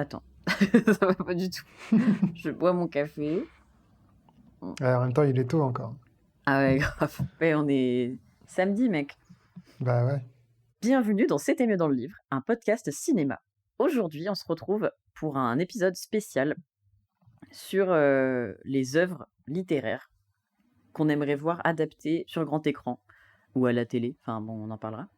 Attends, ça va pas du tout. Je bois mon café. Ouais, en même temps, il est tôt encore. Ah ouais, grave. Ouais, on est samedi, mec. Bah ouais. Bienvenue dans C'était mieux dans le livre, un podcast cinéma. Aujourd'hui, on se retrouve pour un épisode spécial sur les œuvres littéraires qu'on aimerait voir adaptées sur grand écran ou à la télé. Enfin bon, on en parlera.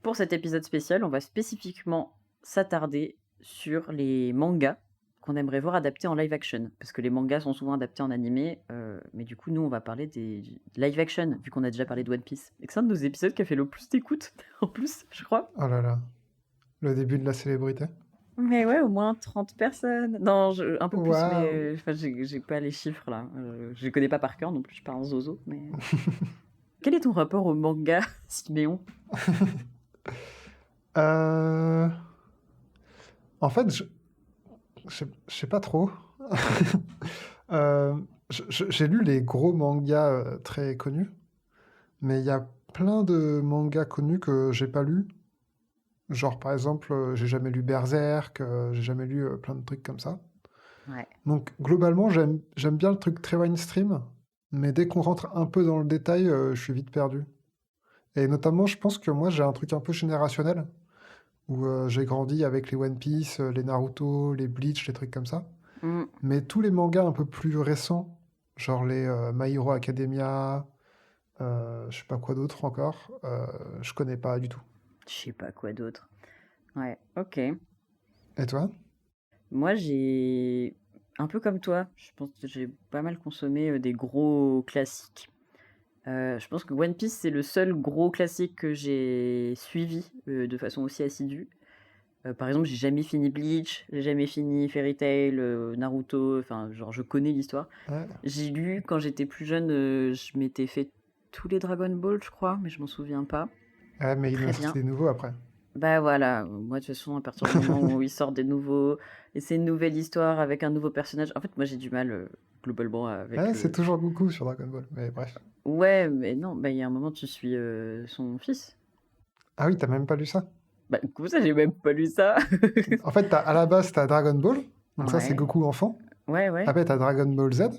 Pour cet épisode spécial, on va spécifiquement s'attarder sur les mangas qu'on aimerait voir adaptés en live action. Parce que les mangas sont souvent adaptés en animé, mais du coup, nous, on va parler des live action, vu qu'on a déjà parlé de One Piece. Et que c'est un de nos épisodes qui a fait le plus d'écoute, en plus, je crois. Oh là là. Le début de la célébrité. Mais ouais, au moins 30 personnes. Non, un peu plus, mais Waouh. enfin, j'ai pas les chiffres là. Je les connais pas par cœur non plus, je suis pas un zozo. Mais quel est ton rapport au manga, Siméon? Euh, En fait, je sais pas trop. Euh, J'ai lu les gros mangas très connus, mais il y a plein de mangas connus que j'ai pas lus. Genre, par exemple, j'ai jamais lu Berserk, j'ai jamais lu plein de trucs comme ça. Ouais. Donc, globalement, j'aime bien le truc très mainstream, mais dès qu'on rentre un peu dans le détail, je suis vite perdu. Et notamment, je pense que moi, j'ai un truc un peu générationnel, où j'ai grandi avec les One Piece, les Naruto, les Bleach, les trucs comme ça. Mm. Mais tous les mangas un peu plus récents, genre les My Hero Academia, je sais pas quoi d'autre encore, je connais pas du tout. Je sais pas quoi d'autre. Ouais, ok. Et toi? Moi, j'ai un peu comme toi, je pense que j'ai pas mal consommé des gros classiques. Je pense que One Piece, c'est le seul gros classique que j'ai suivi de façon aussi assidue. Par exemple, j'ai jamais fini Bleach, j'ai jamais fini Fairy Tail, Naruto, enfin, genre, je connais l'histoire. Ouais, J'ai lu, quand j'étais plus jeune, je m'étais fait tous les Dragon Ball, je crois, mais je m'en souviens pas. ouais, mais il en Très a sorti bien. des nouveaux après. Bah voilà, moi de toute façon, à partir du moment où ils sortent des nouveaux, et c'est une nouvelle histoire avec un nouveau personnage. En fait, moi j'ai du mal globalement avec Ouais, c'est le. toujours Goku sur Dragon Ball, mais bref. Ouais, mais non, bah il y a un moment tu suis son fils. Ah oui, t'as même pas lu ça? Bah comment ça, j'ai même pas lu ça. En fait, à la base, t'as Dragon Ball, donc ça, c'est Ouais, Goku enfant. ouais, ouais. Après, t'as Dragon Ball Z.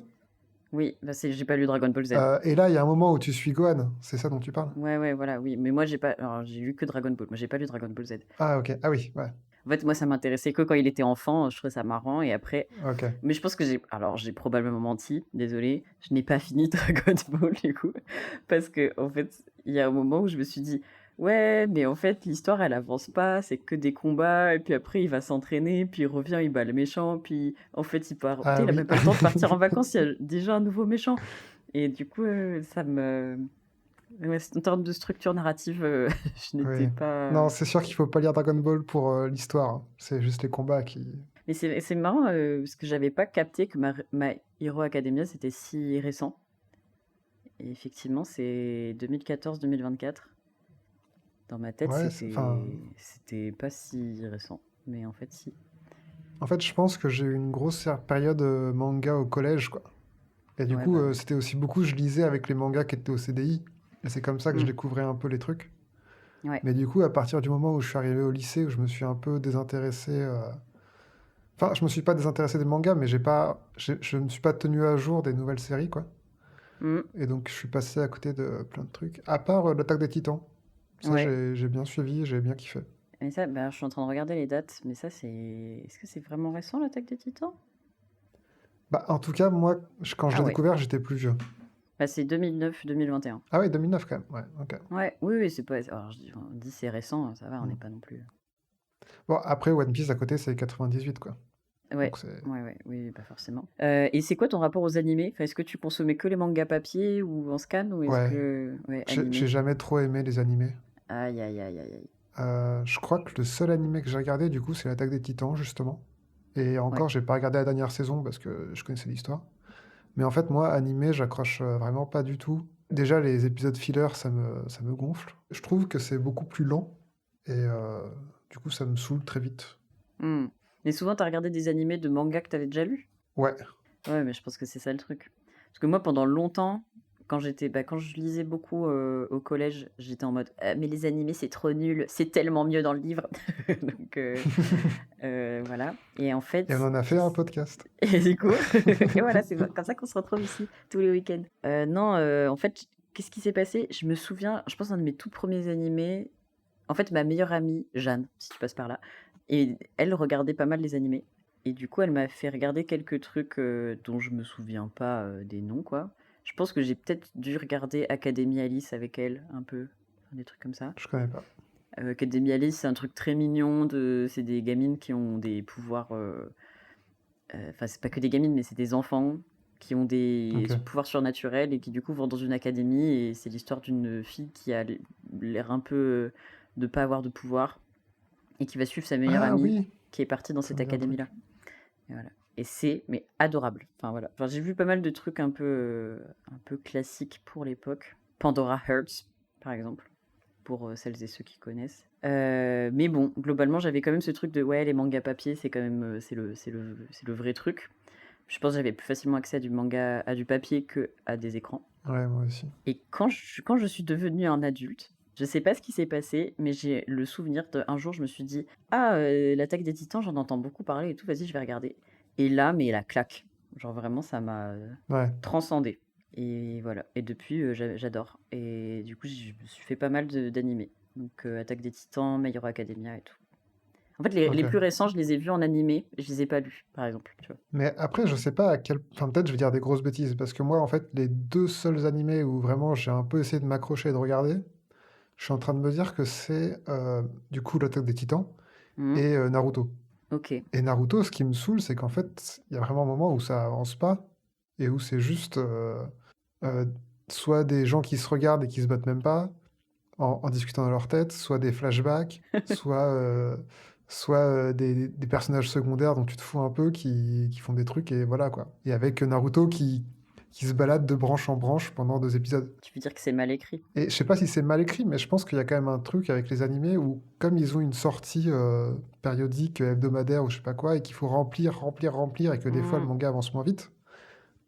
Oui, bah j'ai pas lu Dragon Ball Z. Et là, il y a un moment où tu suis Gohan, c'est ça dont tu parles? Ouais, ouais, voilà, oui. Mais moi j'ai pas. Alors j'ai lu que Dragon Ball. Moi j'ai pas lu Dragon Ball Z. Ah, ok. Ah oui, ouais. En fait, moi ça m'intéressait que quand il était enfant. Je trouvais ça marrant et après. Ok. Mais je pense que j'ai probablement menti, désolé, je n'ai pas fini Dragon Ball du coup, parce que en fait, il y a un moment où je me suis dit, ouais, mais en fait, l'histoire elle avance pas, c'est que des combats, et puis après il va s'entraîner, puis il revient, il bat le méchant, puis en fait il part, tu sais, Ah il a oui. même pas le temps de partir en vacances, il y a déjà un nouveau méchant, et du coup, ça me, ouais, en termes de structure narrative, je n'étais Oui. pas. Non, c'est sûr qu'il faut pas lire Dragon Ball pour l'histoire, hein. C'est juste les combats qui... Mais c'est marrant, parce que j'avais pas capté que My Hero Academia c'était si récent. Et effectivement, c'est 2014-2024. Dans ma tête, Ouais, enfin... c'était pas si récent. Mais en fait, si. En fait, je pense que j'ai eu une grosse période manga au collège, quoi. Et du Ouais, coup, bah ouais. c'était aussi beaucoup, je lisais avec les mangas qui étaient au CDI. Et c'est comme ça que je Mm. découvrais un peu les trucs. Ouais. Mais du coup, à partir du moment où je suis arrivé au lycée, où je me suis un peu désintéressé... Enfin, je me suis pas désintéressé des mangas, mais je ne suis pas tenu à jour des nouvelles séries, quoi. Mm. Et donc, je suis passé à côté de plein de trucs. À part l'Attaque des Titans. Ça, Ouais. j'ai bien suivi, j'ai bien kiffé. Et ça, bah, je suis en train de regarder les dates. Mais ça, c'est. Est-ce que c'est vraiment récent, l'attaque des Titans? Bah, en tout cas, moi, quand je Ah l'ai ouais. découvert, j'étais plus vieux. Bah, c'est 2009-2021. Ah oui, 2009 quand même. Ouais, ok. Ouais, oui, oui, c'est pas. Alors, on dit c'est récent, ça va, on Hmm. n'est pas non plus. Bon, après, One Piece à côté, c'est 98, quoi. Ouais, Donc c'est... ouais, ouais, oui, pas forcément. Et c'est quoi ton rapport aux animés? Enfin, est-ce que tu consommais que les mangas papier ou en scan ou est-ce Ouais. que. Ouais, J'ai animé. jamais trop aimé les animés. Aïe, aïe, aïe, aïe, aïe. Je crois que le seul animé que j'ai regardé, du coup, c'est l'Attaque des Titans, justement. Et Ouais. encore, j'ai pas regardé la dernière saison parce que je connaissais l'histoire. Mais en fait, moi, animé, j'accroche vraiment pas du tout. Déjà, les épisodes filler, ça me gonfle. Je trouve que c'est beaucoup plus lent. Et du coup, ça me saoule très vite. Hmm. Mais souvent, t'as regardé des animés de mangas que t'avais déjà lus? Ouais. Ouais, mais je pense que c'est ça le truc. Parce que moi, pendant longtemps, quand je lisais beaucoup au collège, j'étais en mode mais les animés c'est trop nul, c'est tellement mieux dans le livre. Donc voilà. Et en Et on fait, en a fait un podcast. et du coup, et voilà, c'est comme ça qu'on se retrouve ici tous les week-ends. Non, en fait, qu'est-ce qui s'est passé? Je me souviens, je pense un de mes tout premiers animés. En fait, ma meilleure amie, Jeanne, si tu passes par là, et elle regardait pas mal les animés. Et du coup, elle m'a fait regarder quelques trucs dont je me souviens pas des noms, quoi. Je pense que j'ai peut-être dû regarder Academy Alice avec elle, un peu. Enfin, des trucs comme ça. Je connais pas. Academy Alice, c'est un truc très mignon. C'est des gamines qui ont des pouvoirs. Enfin, c'est pas que des gamines, mais c'est des enfants qui ont des Ok. pouvoirs surnaturels et qui, du coup, vont dans une académie. Et c'est l'histoire d'une fille qui a l'air un peu de pas avoir de pouvoir et qui va suivre sa meilleure Ah amie oui, qui est partie dans ça cette me dit un académie-là. truc. Et voilà. Et c'est mais adorable. Enfin voilà. Enfin, j'ai vu pas mal de trucs un peu classiques pour l'époque. Pandora Hearts, par exemple, pour celles et ceux qui connaissent. Mais bon, globalement, j'avais quand même ce truc de ouais, les mangas papier, c'est quand même c'est le vrai truc. Je pense que j'avais plus facilement accès à du manga, à du papier que à des écrans. Ouais, moi aussi. Et quand je suis devenue un adulte, je sais pas ce qui s'est passé, mais j'ai le souvenir d'un jour, je me suis dit ah, l'attaque des Titans, j'en entends beaucoup parler et tout, vas-y, je vais regarder. Et là, mais la claque. Genre vraiment, ça m'a Ouais, transcendé. Et voilà. Et depuis, j'adore. Et du coup, je me suis fait pas mal d'animés. Donc, Attaque des Titans, My Hero Academia et tout. En fait, les plus ok. récents, je les ai vus en animé, je les ai pas lus, par exemple. Tu vois. Mais après, je sais pas à quel... Enfin, peut-être je vais dire des grosses bêtises, parce que moi, en fait, les deux seuls animés où vraiment j'ai un peu essayé de m'accrocher et de regarder, je suis en train de me dire que c'est du coup l'Attaque des Titans Mhm. et Naruto. Ok. Et Naruto, ce qui me saoule, c'est qu'en fait, il y a vraiment un moment où ça avance pas et où c'est juste euh, soit des gens qui se regardent et qui se battent même pas en discutant dans leur tête, soit des flashbacks, soit des personnages secondaires dont tu te fous un peu qui font des trucs et voilà quoi. Et avec Naruto qui se balade de branche en branche pendant 2 épisodes. Tu veux dire que c'est mal écrit? Et je sais pas si c'est mal écrit, mais je pense qu'il y a quand même un truc avec les animés où, comme ils ont une sortie périodique, hebdomadaire ou je sais pas quoi, et qu'il faut remplir, et que des fois le Hmm. manga avance moins vite,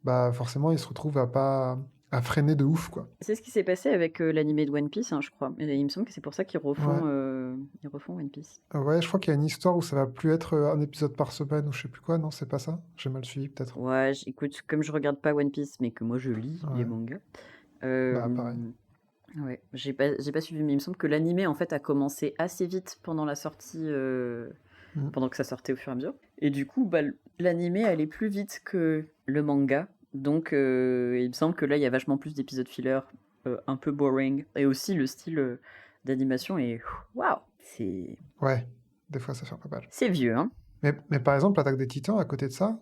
bah forcément ils se retrouvent à freiner de ouf, quoi. C'est ce qui s'est passé avec l'animé de One Piece, hein, je crois. Et il me semble que c'est pour ça Ouais. ils refont One Piece. Ouais, je crois qu'il y a une histoire où ça va plus être un épisode par semaine ou je sais plus quoi, non, c'est pas ça? J'ai mal suivi peut-être. Ouais, écoute, comme je regarde pas One Piece, mais que moi je lis les Ouais, mangas, bah pareil. euh, ouais, j'ai pas suivi, mais il me semble que l'animé en fait a commencé assez vite pendant la sortie, Mm. pendant que ça sortait au fur et à mesure. Et du coup, bah, l'animé allait plus vite que le manga, donc il me semble que là il y a vachement plus d'épisodes filler, un peu boring, et aussi le style d'animation est waouh, Ouais, des fois ça fait un peu mal. c'est vieux, hein. Mais par exemple, l'Attaque des Titans, à côté de ça,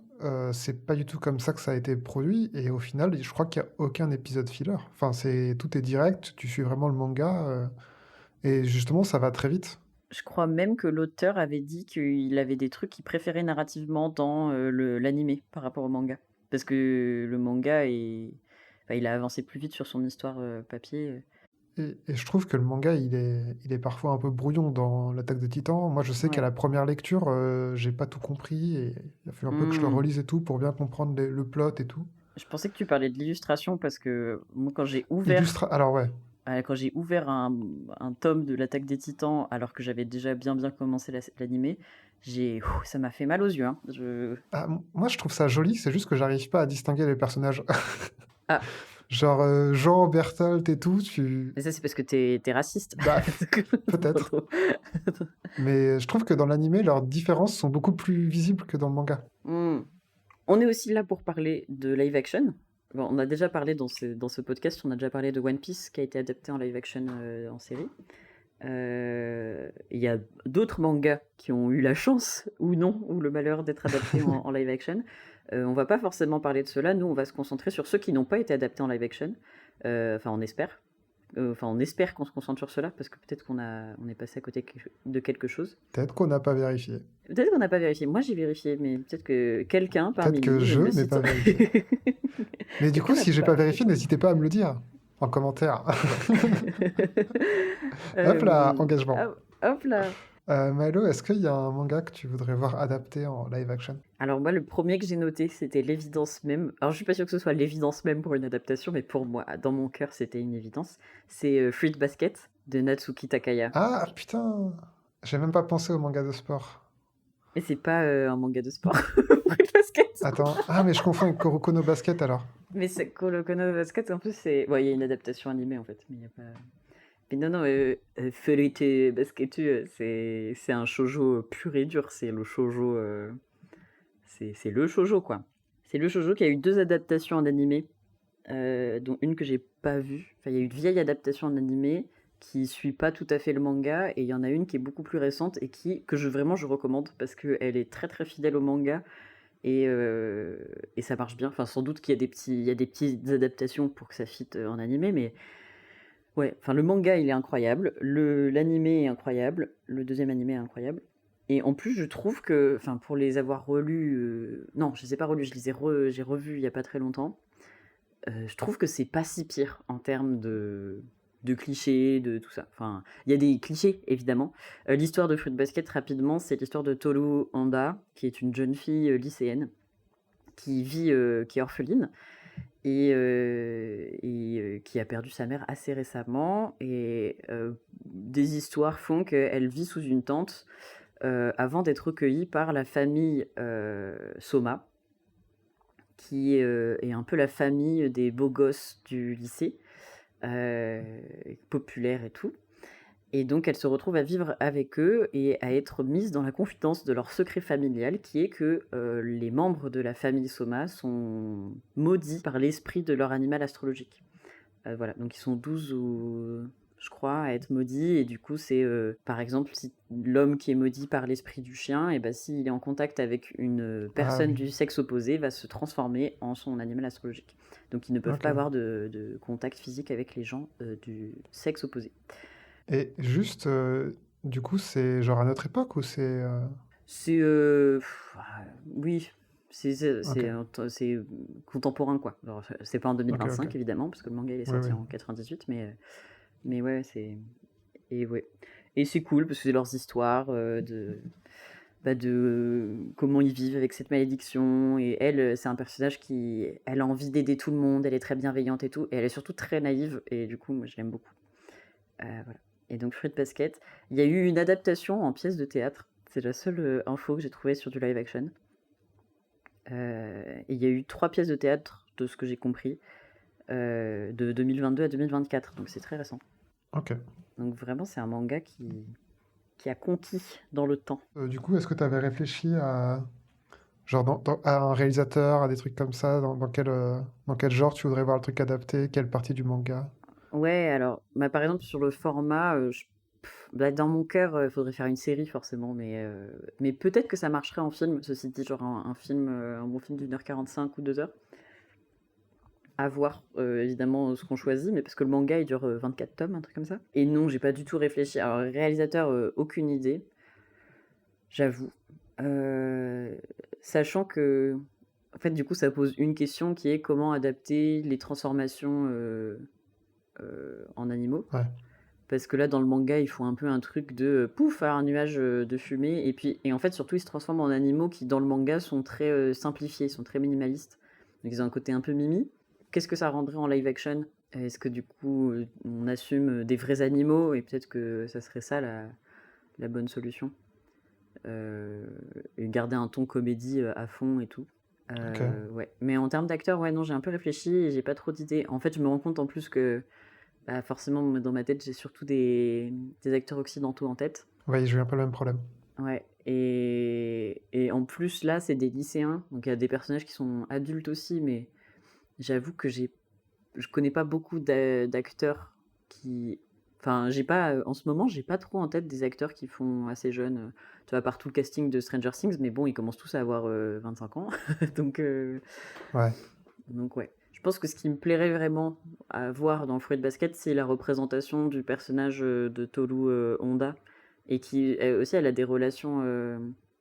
c'est pas du tout comme ça que ça a été produit, et au final, je crois qu'il n'y a aucun épisode filler. Enfin, tout est direct, tu suis vraiment le manga, et justement, ça va très vite. Je crois même que l'auteur avait dit qu'il avait des trucs qu'il préférait narrativement dans l'animé par rapport au manga. Parce que le manga enfin, il a avancé plus vite sur son histoire papier. Et je trouve que le manga, il est parfois un peu brouillon dans l'Attaque des Titans. Moi, je sais qu'à Ouais. la première lecture, j'ai pas tout compris, et il a fallu un peu que je le Hmm. relise et tout pour bien comprendre le plot et tout. Je pensais que tu parlais de l'illustration parce que moi, Alors ouais, quand j'ai ouvert un tome de l'Attaque des Titans, alors que j'avais déjà bien commencé l'animé, ça m'a fait mal aux yeux. Hein. moi je trouve ça joli, c'est juste que j'arrive pas à distinguer les personnages. Ah, Genre Jean, Berthold et tout, tu... mais ça c'est parce que t'es raciste. Bah, Trop, peut-être. trop. Mais je trouve que dans l'animé, leurs différences sont beaucoup plus visibles que dans le manga. Hmm. On est aussi là pour parler de live action. Bon, on a déjà parlé dans ce podcast, on a déjà parlé de One Piece qui a été adapté en live action en série. Il y a d'autres mangas qui ont eu la chance ou non, ou le malheur d'être adaptés en live action. On va pas forcément parler de cela, nous on va se concentrer sur ceux qui n'ont pas été adaptés en live action. Enfin, on espère. Enfin, on espère qu'on se concentre sur cela parce que peut-être on est passé à côté de quelque chose. Peut-être qu'on n'a pas vérifié. Peut-être qu'on n'a pas vérifié. Moi, j'ai vérifié, mais peut-être que quelqu'un Peut-être parmi que nous je ne n'ai cite. pas vérifié. Mais du coup, Quelqu'un n'a si j'ai pas pas vérifié, vérifié. n'hésitez pas à me le dire en commentaire. Ouais. Hop là, engagement. Hop là. Milo, est-ce qu'il y a un manga que tu voudrais voir adapté en live action? Alors moi, le premier que j'ai noté, c'était l'évidence même. Alors je suis pas sûre que ce soit l'évidence même pour une adaptation, mais pour moi, dans mon cœur, c'était une évidence. C'est Fruit Basket de Natsuki Takaya. Ah, putain! J'ai même pas pensé au manga de sport. Et c'est pas un manga de sport, Fruit Basket. Attends, ah, mais je confonds avec Kuroko no Basket alors. Mais c'est Kuroko no Basket, en plus, c'est... Bon, il y a une adaptation animée, en fait, mais il y a pas... Mais non, non, Fruit Basket, c'est un shoujo pur et dur. C'est le shoujo... c'est le shoujo, quoi. C'est le shoujo qui a eu 2 adaptations en animé, dont une que j'ai pas vue. Enfin, il y a eu une vieille adaptation en animé qui suit pas tout à fait le manga, et il y en a une qui est beaucoup plus récente et que vraiment je recommande parce qu'elle est très très fidèle au manga et ça marche bien. Enfin, sans doute qu'il y a il y a des petites adaptations pour que ça fitte en animé, mais ouais, enfin le manga il est incroyable, l'animé est incroyable, le deuxième animé est incroyable. Et en plus, je trouve que, enfin, pour les avoir relus, non, je les ai pas relus, j'ai revu il y a pas très longtemps. Je trouve que c'est pas si pire en termes de clichés, de tout ça. Enfin, il y a des clichés, évidemment. L'histoire de Fruit Basket, rapidement, c'est l'histoire de Toru Honda, qui est une jeune fille lycéenne, qui est orpheline, qui a perdu sa mère assez récemment. Et des histoires font qu'elle vit sous une tente avant d'être recueillie par la famille Soma, qui est un peu la famille des beaux gosses du lycée, euh, populaire et tout. Et donc elle se retrouve à vivre avec eux et à être mise dans la confidence de leur secret familial, qui est que les membres de la famille Soma sont maudits par l'esprit de leur animal astrologique. Voilà, donc ils sont 12 ou je crois à être maudits, et du coup c'est par exemple si l'homme qui est maudit par l'esprit du chien, et ben s'il est en contact avec une Ah personne oui, du sexe opposé, va se transformer en son animal astrologique. Donc ils ne peuvent ok. pas avoir de contact physique avec les gens du sexe opposé. Et juste, du coup, c'est genre à notre époque ou c'est... C'est oui, Ok, c'est contemporain quoi. Alors, c'est pas en ok, ok. 2025 évidemment parce que le manga il est Oui, sorti oui. en 98, mais ouais c'est et ouais et c'est cool parce que c'est leurs histoires de comment ils vivent avec cette malédiction, et elle c'est un personnage qui elle a envie d'aider tout le monde, elle est très bienveillante et tout, et elle est surtout très naïve, et du coup moi je l'aime beaucoup. Voilà. Et donc Fruit Basket, il y a eu une adaptation en pièce de théâtre. C'est la seule info que j'ai trouvée sur du live action. Et il y a eu 3 pièces de théâtre, de ce que j'ai compris, de 2022 à 2024. Donc c'est très récent. Ok. Donc vraiment, c'est un manga qui a conquis dans le temps. Du coup, est-ce que tu avais réfléchi à, genre à un réalisateur, à des trucs comme ça, dans quel genre tu voudrais voir le truc adapté, quelle partie du manga? Ouais, alors, bah, par exemple, sur le format, bah, dans mon cœur, il faudrait faire une série forcément, mais peut-être que ça marcherait en film, ceci dit, genre un film, un bon film d'1h45 ou 2 heures. À voir, évidemment, ce qu'on choisit, mais parce que le manga, il dure 24 tomes, un truc comme ça. Et non, j'ai pas du tout réfléchi. Alors, réalisateur, aucune idée, j'avoue. Euh, Sachant que, en fait, du coup, ça pose une question qui est comment adapter les transformations en animaux. Ouais, Parce que là, dans le manga, ils font un peu un truc de pouf, un nuage de fumée. Et en fait, surtout, ils se transforment en animaux qui, dans le manga, sont très simplifiés, sont très minimalistes. Donc, ils ont un côté un peu mimi. Qu'est-ce que ça rendrait en live action? Est-ce que du coup, on assume des vrais animaux, et peut-être que ça serait ça la bonne solution? Euh, et garder un ton comédie à fond et tout. ok. Ouais. Mais en termes d'acteurs, ouais, non, j'ai un peu réfléchi et j'ai pas trop d'idées. En fait, je me rends compte en plus que bah, forcément, dans ma tête, j'ai surtout des acteurs occidentaux en tête. Oui, j'ai eu un peu le même problème. Ouais. Et en plus, là, c'est des lycéens. Donc, il y a des personnages qui sont adultes aussi, mais j'avoue que je connais pas beaucoup d'acteurs qui. Enfin, j'ai pas, en ce moment, j'ai pas trop en tête des acteurs qui font assez jeunes. Tu vois, à part tout le casting de Stranger Things, mais bon, ils commencent tous à avoir 25 ans. donc, euh, Ouais, donc, ouais. Je pense que ce qui me plairait vraiment à voir dans Fruit Basket, c'est la représentation du personnage de Toru Honda. Et qui, elle aussi, elle a des relations.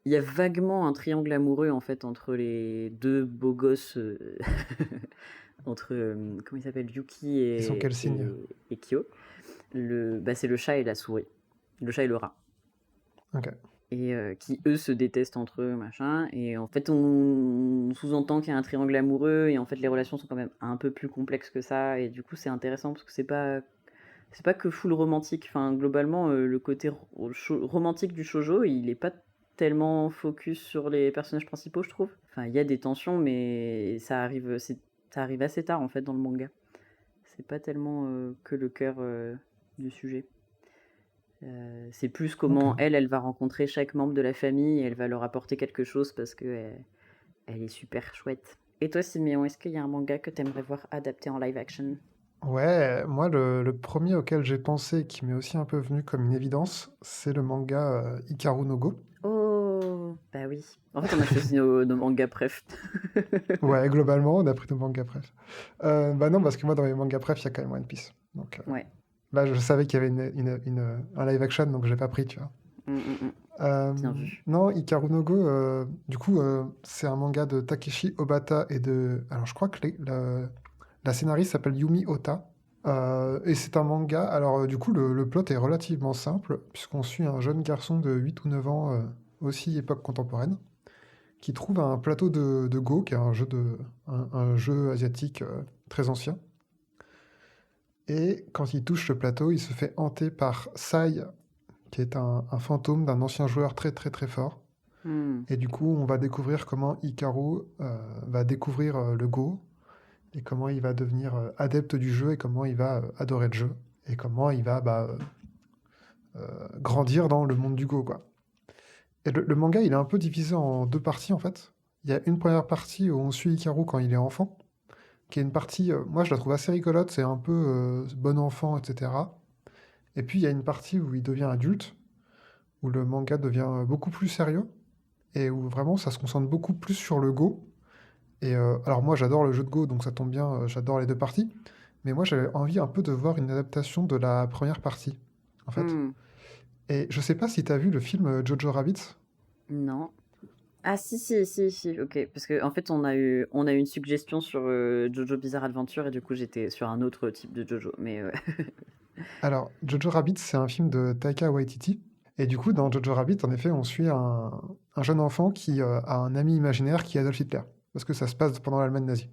Il y a vaguement un triangle amoureux, en fait, entre les deux beaux gosses. Entre, comment il s'appelle, Yuki ils sont quel signe? et Kyo. Bah, c'est le chat et la souris. Le chat et le rat. Ok. et qui, eux, se détestent entre eux, machin. Et en fait, on sous-entend qu'il y a un triangle amoureux, et en fait, les relations sont quand même un peu plus complexes que ça. Et du coup, c'est intéressant parce que c'est pas que full romantique. Enfin, globalement, le côté romantique du shoujo, il est pas tellement focus sur les personnages principaux, je trouve. Enfin, il y a des tensions, mais ça arrive assez tard en fait dans le manga. C'est pas tellement que le cœur du sujet. C'est plus Ok. comment elle va rencontrer chaque membre de la famille et elle va leur apporter quelque chose parce que elle est super chouette. Et toi, Siméon, est-ce qu'il y a un manga que t'aimerais voir adapté en live action? Ouais, moi, le premier auquel j'ai pensé, qui m'est aussi un peu venu comme une évidence, c'est le manga Hikaru no Go. Oh, bah oui. En fait, on a choisi nos mangas préf. Ouais, globalement, on a pris nos mangas préf. Bah non, parce que moi, dans mes mangas préf, il y a quand même One Piece. Donc Ouais. là, je savais qu'il y avait un live action, donc j'ai pas pris, tu vois. Mm, mm, mm. Bien vu. Non, Hikaru no Go, du coup, c'est un manga de Takeshi Obata et de... Alors, je crois que la scénariste s'appelle Yumi Ota. Et c'est un manga. Alors, du coup, le plot est relativement simple, puisqu'on suit un jeune garçon de 8 ou 9 ans, aussi époque contemporaine, qui trouve un plateau de Go, qui est un jeu asiatique très ancien. Et quand il touche le plateau, il se fait hanter par Sai, qui est un fantôme d'un ancien joueur très très très fort. Mm. Et du coup, on va découvrir comment Hikaru va découvrir le Go, et comment il va devenir adepte du jeu, et comment il va adorer le jeu, et comment il va grandir dans le monde du Go, quoi. Et le manga, il est un peu divisé en deux parties, en fait. Il y a une première partie où on suit Hikaru quand il est enfant, qui est une partie, moi je la trouve assez rigolote, c'est un peu bon enfant, etc. Et puis il y a une partie où il devient adulte, où le manga devient beaucoup plus sérieux, et où vraiment ça se concentre beaucoup plus sur le Go. Et alors moi j'adore le jeu de Go, donc ça tombe bien, j'adore les deux parties. Mais moi j'avais envie un peu de voir une adaptation de la première partie, en fait. Mm. Et je sais pas si t'as vu le film Jojo Rabbit. Non. Ah si, si, si, si, ok. Parce que en fait, on a eu une suggestion sur Jojo Bizarre Adventure et du coup, j'étais sur un autre type de Jojo. Mais Alors, Jojo Rabbit, c'est un film de Taika Waititi. Et du coup, dans Jojo Rabbit, en effet, on suit un jeune enfant qui a un ami imaginaire qui est Adolf Hitler. Parce que ça se passe pendant l'Allemagne nazie.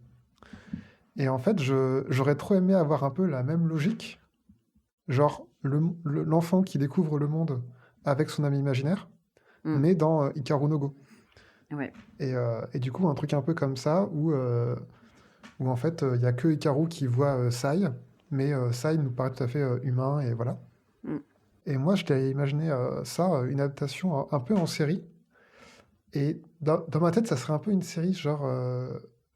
Et en fait, j'aurais trop aimé avoir un peu la même logique. Genre, l'enfant qui découvre le monde avec son ami imaginaire, mm, mais dans Hikaru no Go. ouais. Et du coup, un truc un peu comme ça, où en fait, il n'y a que Hikaru qui voit Sai, mais Sai nous paraît tout à fait humain, et voilà. Mm, Et moi, je t'ai imaginé ça, une adaptation un peu en série. Et dans ma tête, ça serait un peu une série, genre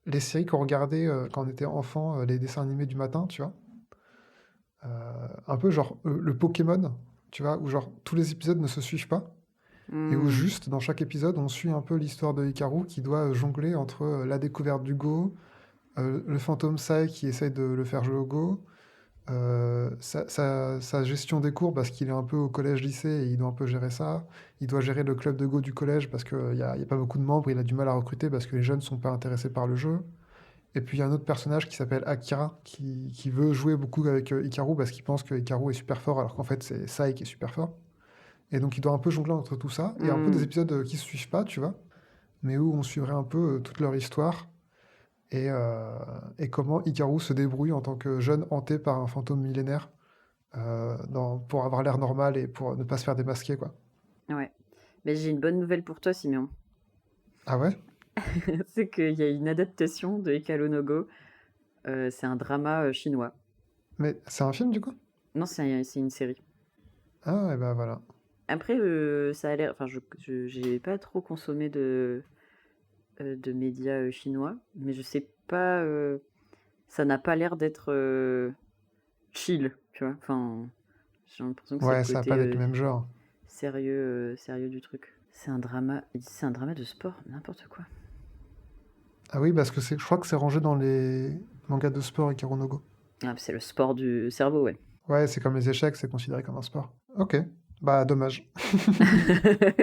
les séries qu'on regardait quand on était enfant, les dessins animés du matin, tu vois. Un peu genre le Pokémon, tu vois, où genre tous les épisodes ne se suivent pas. Et où mm, juste, dans chaque épisode, on suit un peu l'histoire de Hikaru qui doit jongler entre la découverte du Go, le fantôme Sai qui essaye de le faire jouer au Go, sa gestion des cours parce qu'il est un peu au collège-lycée et il doit un peu gérer ça. Il doit gérer le club de Go du collège parce qu'il n'y a pas beaucoup de membres, il a du mal à recruter parce que les jeunes ne sont pas intéressés par le jeu. Et puis il y a un autre personnage qui s'appelle Akira qui veut jouer beaucoup avec Hikaru parce qu'il pense que Hikaru est super fort alors qu'en fait c'est Sai qui est super fort. Et donc il doit un peu jongler entre tout ça et un peu des mm. épisodes qui se suivent pas, tu vois, mais où on suivrait un peu toute leur histoire et comment Hikaru se débrouille en tant que jeune hanté par un fantôme millénaire pour avoir l'air normal et pour ne pas se faire démasquer, quoi. Ouais. Mais j'ai une bonne nouvelle pour toi, Siméon. Ah ouais? C'est qu'il y a une adaptation de Hikaru no Go. C'est un drama chinois. Mais c'est un film du coup? Non, c'est une série. Ah, et ben voilà. Après, ça a l'air. Enfin, j'ai pas trop consommé de médias chinois, mais je sais pas. Ça n'a pas l'air d'être chill, tu vois. Enfin, j'ai l'impression que c'est le Ouais, ça va côté pas être le même genre. sérieux du truc. C'est un drama de sport, n'importe quoi. Ah oui, parce que je crois que c'est rangé dans les mangas de sport et no Go. Ah, c'est le sport du cerveau, ouais. Ouais, c'est comme les échecs, c'est considéré comme un sport. Ok, bah dommage.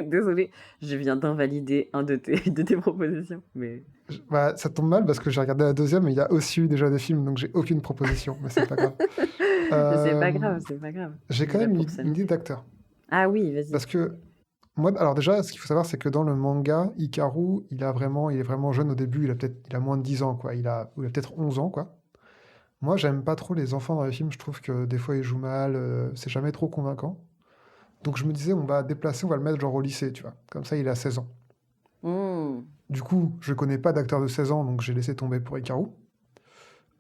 Désolée, je viens d'invalider de tes propositions, mais Bah, ça tombe mal parce que j'ai regardé la deuxième et il y a aussi eu déjà des films, donc j'ai aucune proposition, mais c'est pas grave. c'est pas Euh, grave, c'est pas grave. j'ai On est quand là même pour une idée s'amuser. d'acteur. Ah oui, vas-y. Parce que Moi, alors déjà, ce qu'il faut savoir, c'est que dans le manga, Hikaru, il est vraiment jeune au début, il a moins de 10 ans, quoi. Il a peut-être 11 ans, quoi. Moi, j'aime pas trop les enfants dans les films, je trouve que des fois ils jouent mal, c'est jamais trop convaincant. Donc je me disais, on va le mettre genre au lycée, tu vois. Comme ça, il a 16 ans. Hmm. Du coup, je connais pas d'acteur de 16 ans, donc j'ai laissé tomber pour Hikaru.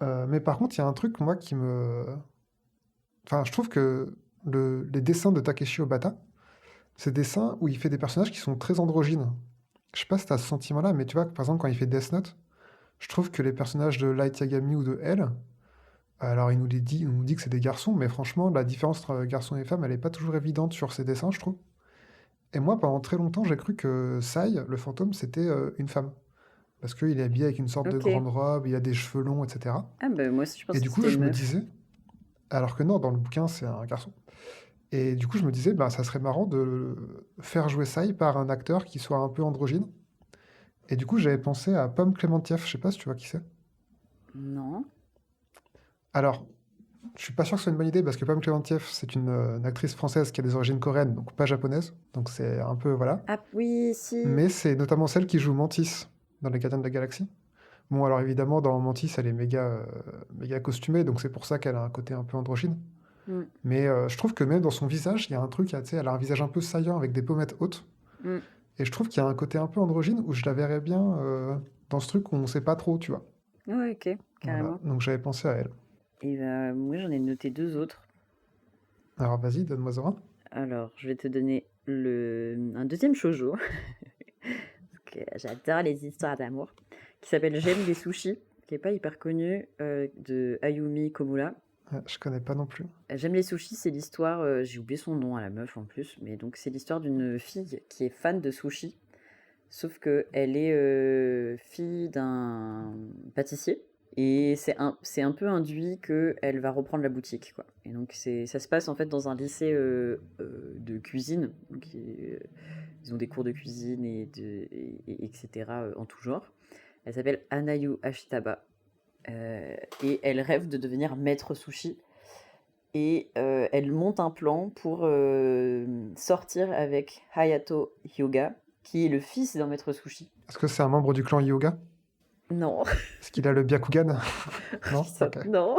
Mais par contre, il y a un truc, moi, qui me... Enfin, je trouve que les dessins de Takeshi Obata, c'est des dessins où il fait des personnages qui sont très androgynes. Je sais pas si t'as ce sentiment-là, mais tu vois, par exemple, quand il fait Death Note, je trouve que les personnages de Light Yagami ou de L, alors il nous dit que c'est des garçons, mais franchement, la différence entre garçons et femmes, elle est pas toujours évidente sur ces dessins, je trouve. Et moi, pendant très longtemps, j'ai cru que Sai, le fantôme, c'était une femme. Parce qu'il est habillé avec une sorte de Ok. grande robe, il a des cheveux longs, etc. Ah bah moi aussi je Et pensais du que coup, c'était une je me meuf. disais, alors que non, dans le bouquin, c'est un garçon. Et du coup, je me disais, bah, ça serait marrant de faire jouer Sai par un acteur qui soit un peu androgyne. Et du coup, j'avais pensé à Pomme Clémentief, je sais pas si tu vois qui c'est. Non. Alors, je suis pas sûr que ce soit une bonne idée parce que Pomme Clémentief, c'est une actrice française qui a des origines coréennes, donc pas japonaises. Donc c'est un peu, voilà. Ah oui, si. Mais c'est notamment celle qui joue Mantis dans Les Gardiens de la Galaxie. Bon, alors évidemment, dans Mantis, elle est méga costumée, donc c'est pour ça qu'elle a un côté un peu androgyne. Hmm, Mais je trouve que même dans son visage, il y a un truc, tu sais, elle a un visage un peu saillant avec des pommettes hautes. hmm. Et je trouve qu'il y a un côté un peu androgyne où je la verrais bien dans ce truc où on sait pas trop, tu vois. Ouais, ok, Voilà, carrément. donc j'avais pensé à elle. Et moi j'en ai noté deux autres. Alors vas-y, donne-moi un. Alors, je vais te donner un deuxième shoujo, parce que j'adore les histoires d'amour, qui s'appelle J'aime les sushis, qui est pas hyper connu, de Ayumi Komura. Je connais pas non plus. J'aime les sushis, c'est l'histoire, j'ai oublié son nom à la meuf en plus, mais donc c'est l'histoire d'une fille qui est fan de sushis, sauf que elle est fille d'un pâtissier. Et c'est un peu induit qu'elle va reprendre la boutique, quoi. Et donc ça se passe en fait dans un lycée de cuisine. Donc, ils ont des cours de cuisine etc. En tout genre. Elle s'appelle Anayu Ashitaba. Et elle rêve de devenir maître sushi. Et elle monte un plan pour sortir avec Hayato Hyuga, qui est le fils d'un maître sushi. Est-ce que c'est un membre du clan Yoga? Non, Est-ce qu'il a le Byakugan? Non? putain, Ok. non.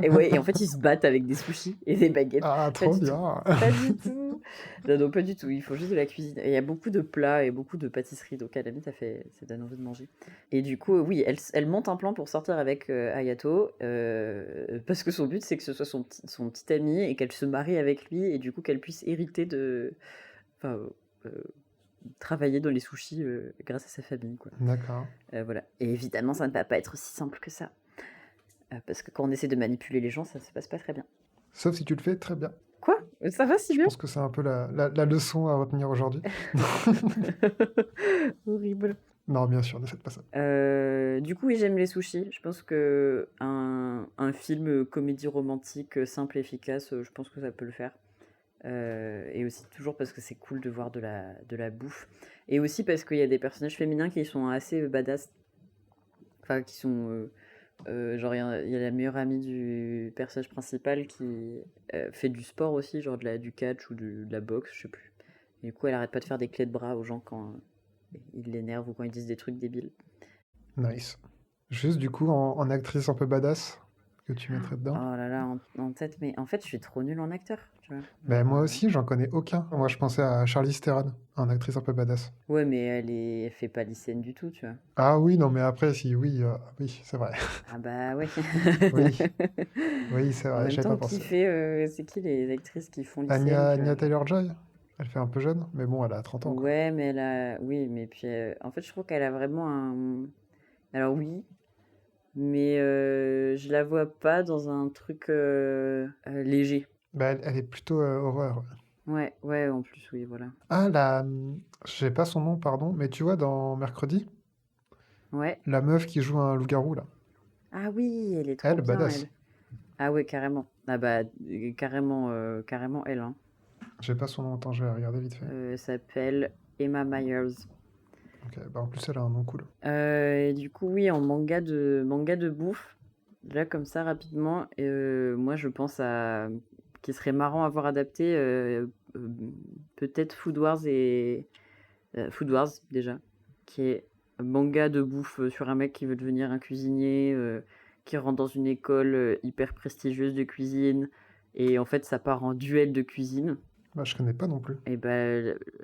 Et ouais, et en fait, ils se battent avec des sushis et des baguettes. Ah, Pas trop du tout. bien! Pas du tout. Non, non, pas du tout. Il faut juste de la cuisine. Et il y a beaucoup de plats et beaucoup de pâtisseries. Donc, à la limite, ça donne envie de manger. Et du coup, oui, elle monte un plan pour sortir avec Hayato. Parce que son but, c'est que ce soit son petit ami et qu'elle se marie avec lui. Et du coup, qu'elle puisse hériter de. Enfin, euh, travailler dans les sushis grâce à sa famille, quoi. D'accord. Voilà. Et évidemment, ça ne va pas être aussi simple que ça. Parce que quand on essaie de manipuler les gens, ça se passe pas très bien. Sauf si tu le fais très bien. Quoi? Ça va si Je bien? pense que c'est un peu la leçon à retenir aujourd'hui. Horrible. Non, bien sûr, ne faites pas ça. Du coup, oui, j'aime les sushis. Je pense que un film comédie romantique simple et efficace, je pense que ça peut le faire. Et aussi toujours parce que c'est cool de voir de la bouffe. Et aussi parce qu'il y a des personnages féminins qui sont assez badass. Enfin, qui sont... genre, il y a la meilleure amie du personnage principal qui fait du sport aussi, genre du catch ou de la boxe, je sais plus. Et du coup, elle arrête pas de faire des clés de bras aux gens quand ils l'énervent ou quand ils disent des trucs débiles. Nice. Juste du coup, en actrice un peu badass que tu mettrais Oh dedans. là là, en tête, mais en fait, je suis trop nulle en acteur, tu vois. Ben, Genre, moi aussi, j'en connais aucun. Moi, je pensais à Charlize Theron, en actrice un peu badass. ouais, mais elle fait pas lycéenne du tout, tu vois. Ah oui, non, mais après, si, oui, oui, c'est vrai. Ah bah ouais. Oui, oui, c'est En vrai, même j'avais pas temps, pensé. c'est qui les actrices qui font lycéenne, tu vois, Anya genre. Taylor-Joy, elle fait un peu jeune, mais bon, elle a 30 ans, quoi. Ouais, mais oui, mais puis, en fait, je trouve qu'elle a vraiment un... Alors oui, mais je la vois pas dans un truc léger. Ben, elle est plutôt horreur. Ouais, ouais, en plus, oui, voilà. Ah, je sais pas son nom, pardon, mais tu vois, dans Mercredi, Ouais. la meuf qui joue un loup-garou, là, Ah oui, elle est trop elle, bien, badass. elle. Ah ouais, carrément. Ah bah, carrément, carrément elle, hein. J'ai pas son nom, attends, je vais regarder vite fait. Elle s'appelle Emma Myers. Ok, bah en plus, elle a un nom cool. Et du coup, oui, en manga de bouffe, là, comme ça, rapidement, moi, je pense à... qui serait marrant à voir adapté, peut-être Food Wars Food Wars, déjà, qui est un manga de bouffe sur un mec qui veut devenir un cuisinier, qui rentre dans une école hyper prestigieuse de cuisine, et en fait, ça part en duel de cuisine. Bah, je connais pas non plus. Et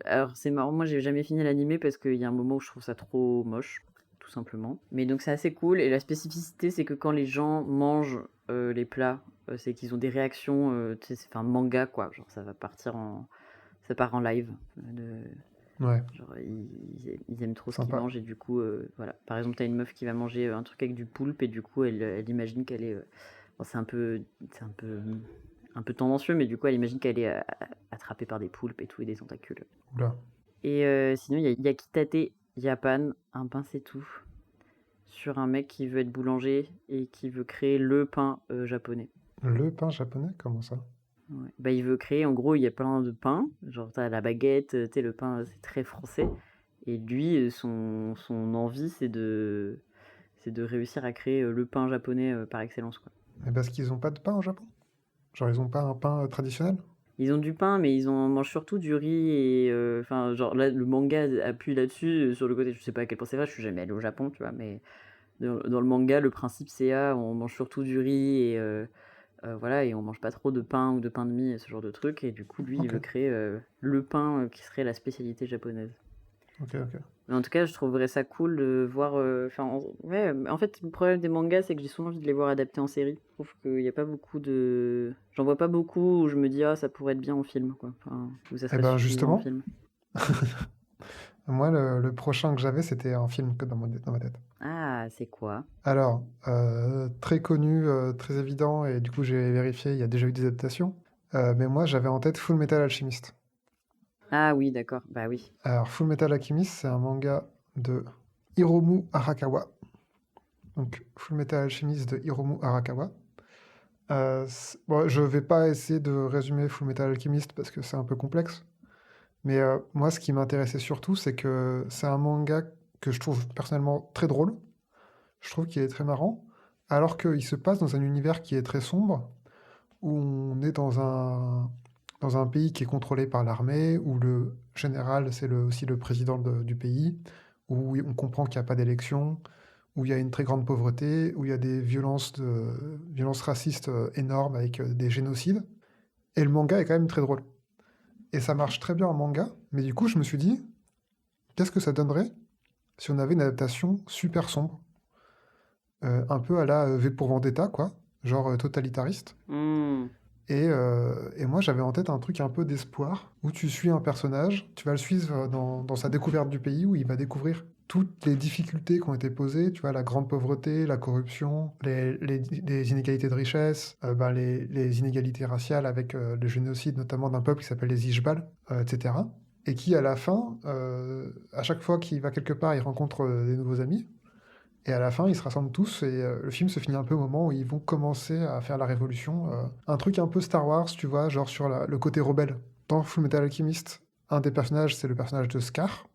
alors c'est marrant, moi j'ai jamais fini l'animé parce qu'il y a un moment où je trouve ça trop moche, tout simplement. Mais donc c'est assez cool, et la spécificité c'est que quand les gens mangent les plats, c'est qu'ils ont des réactions, tu sais, c'est un manga quoi, genre ça part en live. Ouais, Genre ils aiment trop ce qu'ils sympa. mangent, et du coup, voilà. Par exemple, t'as une meuf qui va manger un truc avec du poulpe, et du coup elle imagine qu'elle est... bon, c'est un peu tendancieux, mais du coup elle imagine qu'elle est attrapée par des poulpes et tout, et des tentacules. Oula. Et sinon il y a Yakitate Japan, un pain c'est tout, sur un mec qui veut être boulanger et qui veut créer le pain japonais. Le pain japonais, comment ça? Ouais. Bah, il veut créer, en gros, il y a plein de pains, genre t'as la baguette, tu sais, le pain c'est très français, et lui, son envie c'est de réussir à créer le pain japonais par excellence, quoi. Mais parce qu'ils ont pas de pain au Japon? Genre, ils ont pas un pain traditionnel? Ils ont du pain, mais ils mangent surtout du riz, et enfin, genre là, le manga appuie là-dessus, sur le côté, je sais pas à quel point c'est vrai, je suis jamais allé au Japon, tu vois, mais dans le manga, le principe c'est on mange surtout du riz, et voilà, et on mange pas trop de pain ou de pain de mie et ce genre de trucs, et du coup, lui, il Ok, veut créer le pain qui serait la spécialité japonaise. ok, ok. Mais en tout cas, je trouverais ça cool de voir. Enfin, ouais, en fait, le problème des mangas, c'est que j'ai souvent envie de les voir adaptés en série. Je trouve qu'il n'y a pas beaucoup de. J'en vois pas beaucoup où je me dis, ah, ça pourrait être bien en film, quoi. Enfin, où ça Eh serait ben suffisant en justement, film. moi, le prochain que j'avais, c'était un film que dans ma tête. Ah, c'est quoi? Alors, très connu, très évident, et du coup j'ai vérifié, il y a déjà eu des adaptations. Mais moi j'avais en tête Full Metal Alchemist. Ah oui, d'accord. Bah oui. Alors, Full Metal Alchemist, c'est un manga de Hiromu Arakawa. Donc, Full Metal Alchemist de Hiromu Arakawa. Bon, je vais pas essayer de résumer Full Metal Alchemist parce que c'est un peu complexe. Mais moi, ce qui m'intéressait surtout, c'est que c'est un manga que je trouve personnellement très drôle. Je trouve qu'il est très marrant. Alors qu'il se passe dans un univers qui est très sombre, où on est dans un pays qui est contrôlé par l'armée, où le général, c'est aussi le président du pays, où on comprend qu'il n'y a pas d'élection, où il y a une très grande pauvreté, où il y a des violences racistes énormes avec des génocides. Et le manga est quand même très drôle. Et ça marche très bien en manga, mais du coup, je me suis dit, qu'est-ce que ça donnerait si on avait une adaptation super sombre, un peu à la V pour Vendetta, quoi, genre totalitariste. Hmm. Et moi, j'avais en tête un truc un peu d'espoir, où tu suis un personnage, tu vas le suivre dans sa découverte du pays, où il va découvrir toutes les difficultés qui ont été posées, tu vois, la grande pauvreté, la corruption, les inégalités de richesse, les inégalités raciales avec le génocide notamment d'un peuple qui s'appelle les Ishbal, etc. Et qui, à la fin, à chaque fois qu'il va quelque part, il rencontre des nouveaux amis. Et à la fin, ils se rassemblent tous, et le film se finit un peu au moment où ils vont commencer à faire la révolution. Un truc un peu Star Wars, tu vois, genre sur le côté rebelle. Dans Full Metal Alchemist, un des personnages, c'est le personnage de Scar,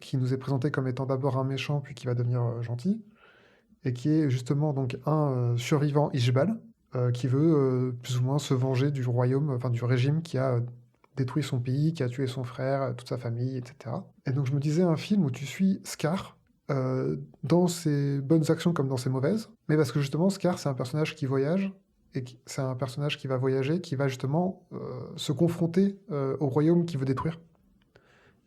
qui nous est présenté comme étant d'abord un méchant, puis qui va devenir gentil, et qui est justement donc un survivant Ishbal, qui veut plus ou moins se venger du royaume, enfin du régime qui a détruit son pays, qui a tué son frère, toute sa famille, etc. Et donc je me disais un film où tu suis Scar, dans ses bonnes actions comme dans ses mauvaises, mais parce que justement Scar c'est un personnage qui voyage, et c'est un personnage qui va voyager, qui va justement se confronter au royaume qu'il veut détruire.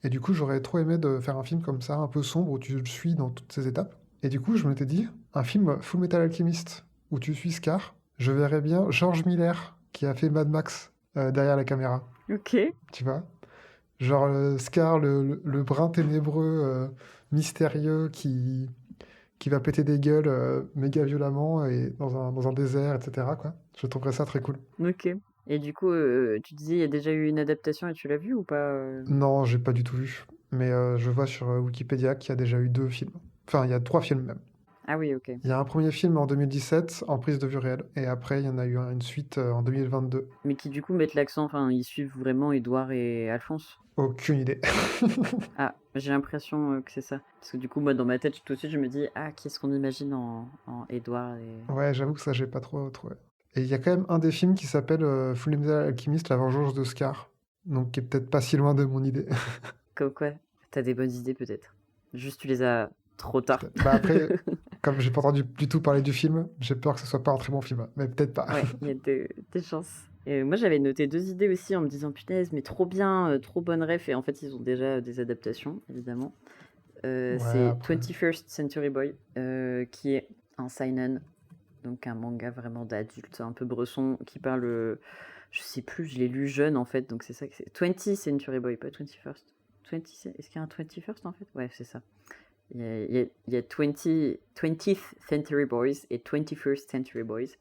Et du coup j'aurais trop aimé de faire un film comme ça, un peu sombre, où tu le suis dans toutes ces étapes. Et du coup je m'étais dit, un film Full Metal Alchemist, où tu suis Scar, je verrais bien George Miller, qui a fait Mad Max, derrière la caméra, Ok. tu vois. Genre Scar, le brin ténébreux, mystérieux, qui va péter des gueules méga violemment et dans un désert, etc., quoi. Je trouverais ça très cool. Ok. Et du coup, tu disais, il y a déjà eu une adaptation, et tu l'as vue ou pas? Non, j'ai pas du tout vu. Mais je vois sur Wikipédia qu'il y a déjà eu 2 films. Enfin, il y a 3 films même. Ah oui, ok. Il y a un premier film en 2017 en prise de vue réelle. Et après, il y en a eu une suite en 2022. Mais qui du coup mettent l'accent, enfin, ils suivent vraiment Édouard et Alphonse. Aucune idée. Ah, j'ai l'impression que c'est ça. Parce que du coup, moi, dans ma tête, tout de suite, je me dis, ah, qu'est-ce qu'on imagine en Édouard et... Ouais, j'avoue que ça, j'ai pas trop trouvé. Et il y a quand même un des films qui s'appelle Fullmetal Alchemist, La vengeance de Scar. donc qui est peut-être pas si loin de mon idée. Comme quoi, t'as des bonnes idées peut-être. Juste tu les as trop tard. Bah après, comme j'ai pas entendu du tout parler du film, j'ai peur que ce soit pas un très bon film, hein, mais peut-être pas. Ouais, il y a des chances. Et moi j'avais noté 2 idées aussi en me disant: «Punaise, mais trop bien, trop bonne ref» et en fait ils ont déjà des adaptations évidemment. Ouais, C'est après. 21st Century Boy, qui est un seinen, donc un manga vraiment d'adulte, un peu bresson, qui parle, je sais plus, je l'ai lu jeune en fait, donc c'est ça que c'est 20th Century Boy, pas 21st. 20 est-ce qu'il y a un 21st en fait? Ouais, c'est ça. Il y a 20th Century Boys et 21st Century Boys.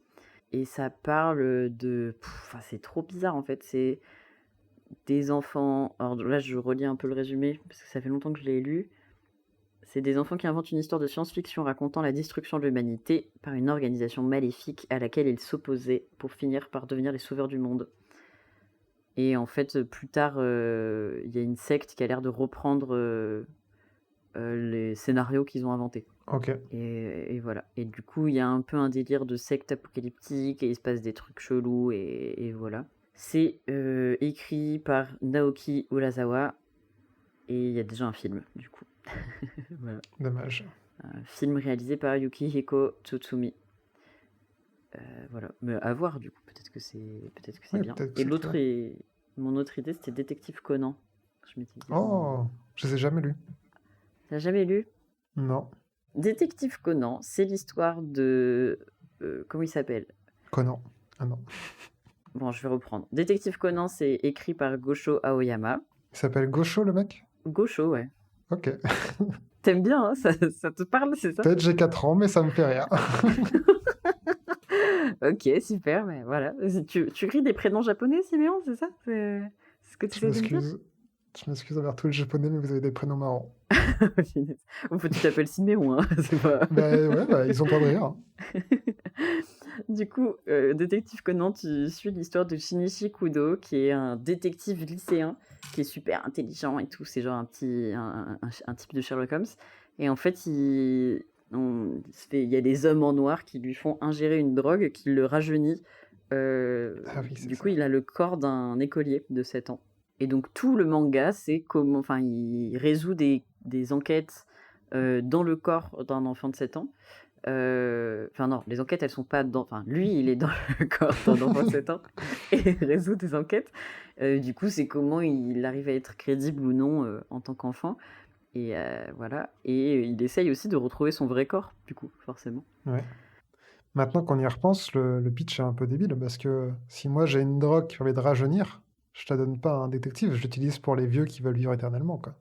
Et ça parle de... Enfin, c'est trop bizarre en fait. C'est des enfants... Alors là, je relis un peu le résumé, parce que ça fait longtemps que je l'ai lu. C'est des enfants qui inventent une histoire de science-fiction racontant la destruction de l'humanité par une organisation maléfique à laquelle ils s'opposaient pour finir par devenir les sauveurs du monde. Et en fait, plus tard, il y a une secte qui a l'air de reprendre les scénarios qu'ils ont inventés. Ok. Et voilà. Et du coup, il y a un peu un délire de secte apocalyptique et il se passe des trucs chelous et voilà. C'est écrit par Naoki Urasawa et il y a déjà un film, du coup. Voilà. Dommage. Un film réalisé par Yukihiko Tsutsumi. Voilà. Mais à voir, du coup. Peut-être que c'est Oui, bien. peut-être que Et c'est très bien. mon autre idée, c'était Détective Conan. Je m'étais dit Oh, je les ai jamais lus. T'as jamais lu Non. Détective Conan, c'est l'histoire de... comment il s'appelle Conan. Ah non. Bon, je vais reprendre. Détective Conan, c'est écrit par Gosho Aoyama. Il s'appelle Gosho, le mec? Gosho, ouais. Ok. T'aimes bien, hein, ça te parle, c'est ça? Peut-être j'ai 4 ans, mais ça me fait rien. Ok, super, mais voilà. Tu ris des prénoms japonais, Siméon, c'est ça? C'est ce que tu Je essaies de me dire? m'excuse. Je m'excuse envers tous les japonais, mais vous avez des prénoms marrants. Finesse. Bon, faut que tu t'appelles Siméon, hein, c'est pas... Bah ouais, bah, ils ont pas de rire. Du coup, Détective Conan, tu suis l'histoire de Shinichi Kudo, qui est un détective lycéen, qui est super intelligent et tout. C'est genre un type de Sherlock Holmes. Et en fait, il y a des hommes en noir qui lui font ingérer une drogue qui le rajeunit. Ah oui, c'est Du ça. coup, il a le corps d'un écolier de 7 ans. Et donc, tout le manga, c'est comment... Enfin, il résout des enquêtes dans le corps d'un enfant de 7 ans. Enfin non, les enquêtes, elles sont pas dans... Enfin, lui, il est dans le corps d'un enfant de 7 ans et il résout des enquêtes. Du coup, c'est comment il arrive à être crédible ou non en tant qu'enfant. Et voilà. Et il essaye aussi de retrouver son vrai corps, du coup, forcément. Ouais. Maintenant qu'on y repense, le pitch est un peu débile parce que si moi j'ai une drogue qui permet de rajeunir, je te la donne pas à un détective, je l'utilise pour les vieux qui veulent vivre éternellement, quoi.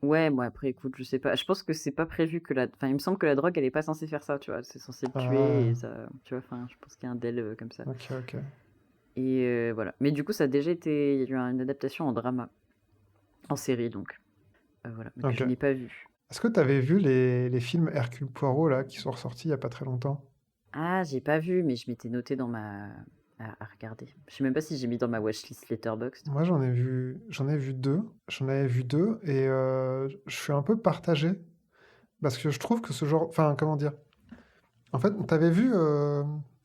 Ouais, moi après, écoute, je sais pas. Je pense que c'est pas prévu que la... Enfin, il me semble que la drogue, elle est pas censée faire ça, tu vois. C'est censé le tuer Ah, et ça... Tu vois, enfin, je pense qu'il y a un del comme ça. ok, ok. Et voilà. Mais du coup, ça a déjà été... Il y a eu une adaptation en drama. En série, donc. Voilà. Mais que Ok. je n'ai pas vu. Est-ce que tu avais vu les films Hercule Poirot là qui sont ressortis il y a pas très longtemps? Ah, j'ai pas vu, mais je m'étais noté dans ma... à regarder. Je sais même pas si j'ai mis dans ma watchlist Letterboxd. Moi j'en ai vu deux. J'en avais vu deux et je suis un peu partagé parce que je trouve que ce genre, enfin comment dire? En fait, t'avais vu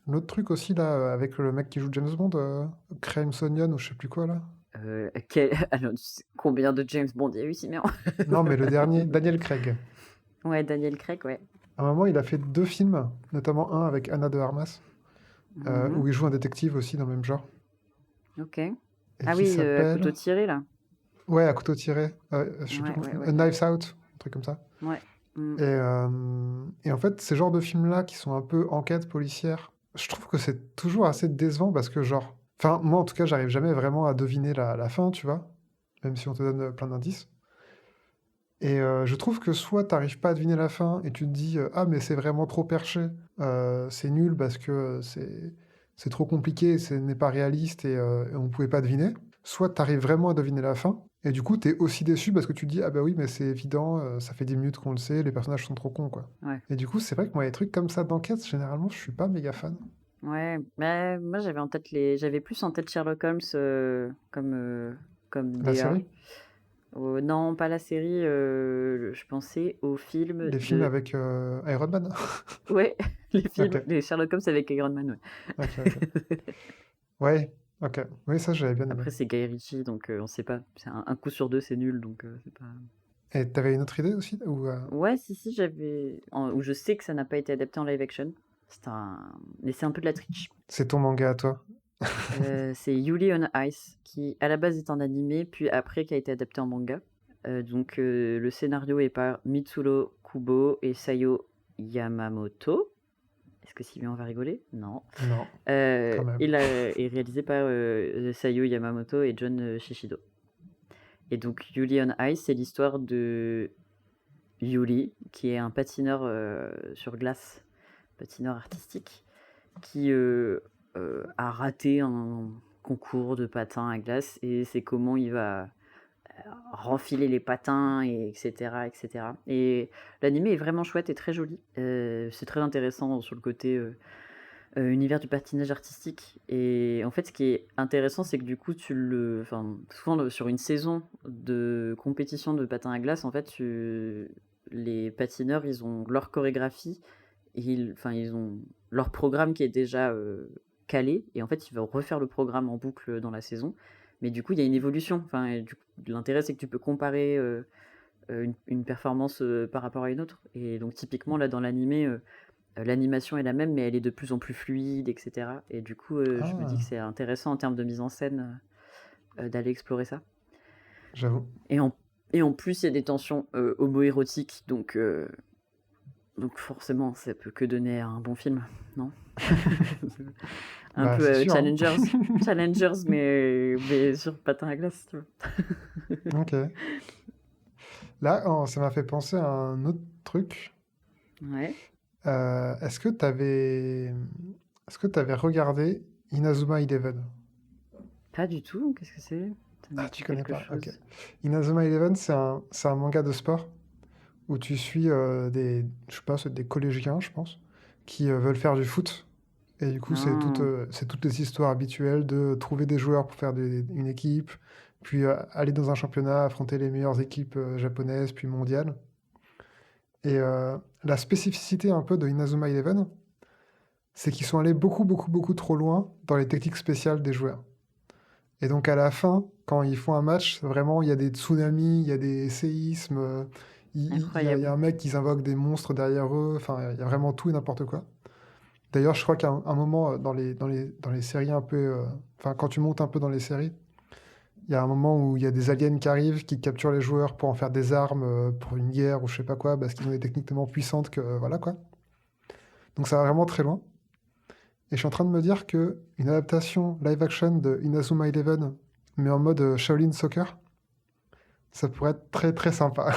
l'autre truc aussi là avec le mec qui joue James Bond, Crime Onion ou je sais plus quoi là? Alors, tu sais combien de James Bond il y a eu, Siméon? Non, mais le dernier, Daniel Craig. Ouais, Daniel Craig, ouais. À un moment, il a fait deux films, notamment un avec Anna de Armas, Mhm. où il joue un détective aussi dans le même genre, Ok. et Ah qui oui, à couteau s'appelle... tiré, là. Ouais, à couteau tiré, je sais plus Ouais, comment... ouais, ouais, A ouais. Knives Out, un truc comme ça. Ouais. Mm. Et en fait, ces genres de films-là, qui sont un peu enquête policière, je trouve que c'est toujours assez décevant parce que genre... Enfin, moi en tout cas, j'arrive jamais vraiment à deviner la fin, tu vois, même si on te donne plein d'indices. Et je trouve que soit t'arrives pas à deviner la fin et tu te dis ah mais c'est vraiment trop perché, c'est nul parce que c'est trop compliqué, ce n'est pas réaliste et on pouvait pas deviner. Soit t'arrives vraiment à deviner la fin et du coup t'es aussi déçu parce que tu te dis ah bah oui mais c'est évident, ça fait 10 minutes qu'on le sait, les personnages sont trop cons quoi. Ouais. Et du coup c'est vrai que moi les trucs comme ça d'enquête généralement je suis pas méga fan. Ouais. Mais moi, j'avais plus en tête Sherlock Holmes comme La DA. série, Non, pas la série. Je pensais au film les films de... avec Iron Man. Ouais, les Ok, films, les Sherlock Holmes avec Iron Man, ok, ok. ouais. Ouais, Ok. Oui, ça, j'avais bien aimé. Après, c'est Guy Ritchie, donc on sait pas. C'est un coup sur deux, c'est nul, donc c'est pas. Et t'avais une autre idée aussi ou Ouais, si, où je sais que ça n'a pas été adapté en live action. Mais c'est un peu de la triche. c'est ton manga à toi? C'est Yuri on Ice, qui à la base est un animé, puis après qui a été adapté en manga. Le scénario est par Mitsuro Kubo et Sayo Yamamoto. Est-ce que Sylvain va rigoler? Non. Non, quand même. Il est réalisé par Sayo Yamamoto et John Shishido. Et donc Yuri on Ice, c'est l'histoire de Yuri, qui est un patineur sur glace, patineur artistique, qui a raté un concours de patins à glace, et c'est comment il va renfiler les patins, et etc. etc. Et l'animé est vraiment chouette et très joli. C'est très intéressant sur le côté univers du patinage artistique. Et en fait, ce qui est intéressant, c'est que du coup, souvent sur une saison de compétition de patins à glace, en fait, les patineurs, ils ont leur chorégraphie, ils ont leur programme qui est déjà calé, et en fait, ils vont refaire le programme en boucle dans la saison. Mais du coup, il y a une évolution. L'intérêt, c'est que tu peux comparer une performance par rapport à une autre. Et donc, typiquement, là, dans l'animé, l'animation est la même, mais elle est de plus en plus fluide, etc. Et du coup, je me dis que Ah, c'est intéressant en termes de mise en scène d'aller explorer ça. j'avoue. Et en, et en plus, il y a des tensions homoérotiques, donc forcément, ça peut que donner un bon film, non? Un Bah, peu c'est sûr, hein. Challengers, mais sur patin à glace, tu vois. Ok. Là, ça m'a fait penser à un autre truc. Ouais. Est-ce que t'avais regardé Inazuma Eleven? Pas du tout, qu'est-ce que c'est? Ça me Ah, tu dit connais quelque pas? Ok. chose. Inazuma Eleven, c'est un manga de sport où tu suis je sais pas, c'est des collégiens, je pense, qui veulent faire du foot. Et du coup, Ah, c'est toutes les histoires habituelles de trouver des joueurs pour faire une équipe, puis aller dans un championnat, affronter les meilleures équipes japonaises, puis mondiales. Et la spécificité un peu de Inazuma Eleven, c'est qu'ils sont allés beaucoup, beaucoup, beaucoup trop loin dans les techniques spéciales des joueurs. Et donc à la fin, quand ils font un match, vraiment, il y a des tsunamis, il y a des séismes, il y a incroyable. un mec qui invoque des monstres derrière eux, enfin, il y a vraiment tout et n'importe quoi. D'ailleurs, je crois qu'à un moment, dans les séries un peu... Enfin, quand tu montes un peu dans les séries, il y a un moment où il y a des aliens qui arrivent, qui capturent les joueurs pour en faire des armes pour une guerre ou je sais pas quoi, parce qu'ils ont des techniques tellement puissantes que... voilà quoi. Donc ça va vraiment très loin. Et je suis en train de me dire que une adaptation live action de Inazuma Eleven, mais en mode Shaolin Soccer, ça pourrait être très très sympa.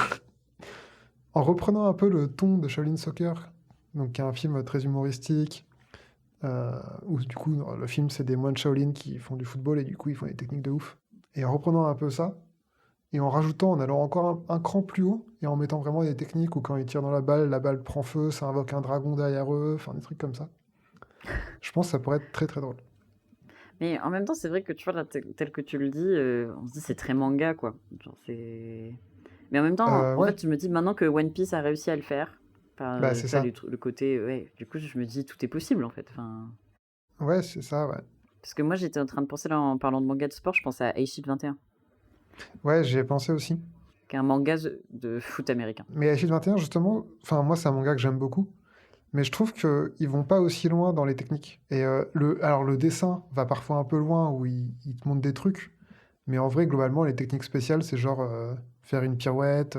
En reprenant un peu le ton de Shaolin Soccer, donc qui est un film très humoristique, où du coup le film c'est des moines Shaolin qui font du football et du coup ils font des techniques de ouf. Et en reprenant un peu ça, et en rajoutant, en allant encore un cran plus haut, et en mettant vraiment des techniques où quand ils tirent dans la balle prend feu, ça invoque un dragon derrière eux, enfin des trucs comme ça. Je pense que ça pourrait être très très drôle. Mais en même temps, c'est vrai que tu vois, là, tel que tu le dis, on se dit c'est très manga, quoi. Genre, c'est. Mais en même temps, en Ouais, fait, je me dis maintenant que One Piece a réussi à le faire, bah c'est ça. le côté, ouais, du coup, je me dis tout est possible, en fait. Ouais, c'est ça, ouais. Parce que moi, j'étais en train de penser, là, en parlant de manga de sport, je pensais à Aishid 21, Ouais, j'y ai pensé aussi. qui est un manga de foot américain. Mais Achille 21, justement, enfin moi c'est un manga que j'aime beaucoup, mais je trouve qu'ils vont pas aussi loin dans les techniques. Et alors le dessin va parfois un peu loin où il te montre des trucs, mais en vrai globalement les techniques spéciales c'est genre faire une pirouette,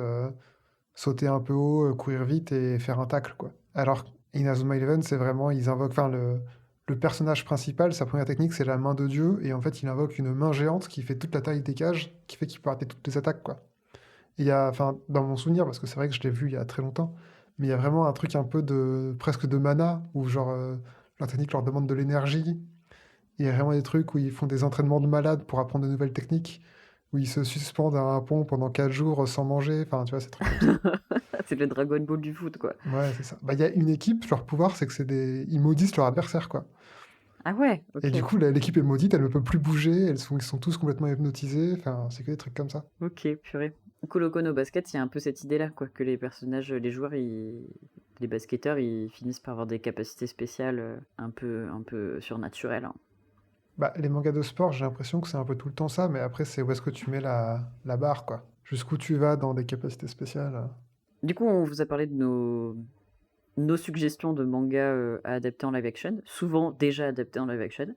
sauter un peu haut, courir vite et faire un tacle quoi. Alors Inazuma Eleven c'est vraiment ils invoquent, enfin le personnage principal sa première technique c'est la main de Dieu et en fait il invoque une main géante qui fait toute la taille des cages, qui fait qu'il peut rater toutes les attaques quoi. Il y a, enfin, dans mon souvenir, parce que c'est vrai que je l'ai vu il y a très longtemps, mais il y a vraiment un truc un peu de presque de mana, où genre la technique leur demande de l'énergie. Il y a vraiment des trucs où ils font des entraînements de malades pour apprendre de nouvelles techniques, où ils se suspendent à un pont pendant 4 jours sans manger, enfin tu vois, ces trucs comme ça. C'est le Dragon Ball du foot, quoi. Ouais, c'est ça. Bah, il y a une équipe, leur pouvoir, c'est que ils maudissent leur adversaire, quoi. Ah ouais, Et ok. du coup, l'équipe est maudite, elle ne peut plus bouger, ils sont tous complètement hypnotisés, enfin, c'est que des trucs comme ça. Ok, purée. Kuroko no Basket, il y a un peu cette idée-là, quoi, que les personnages, les joueurs, les basketteurs, ils finissent par avoir des capacités spéciales un peu surnaturelles, hein. Bah, les mangas de sport, j'ai l'impression que c'est un peu tout le temps ça, mais après, c'est où est-ce que tu mets la barre, quoi. Jusqu'où tu vas dans des capacités spéciales. Du coup, on vous a parlé de nos suggestions de mangas à adapter en live action, souvent déjà adaptés en live action.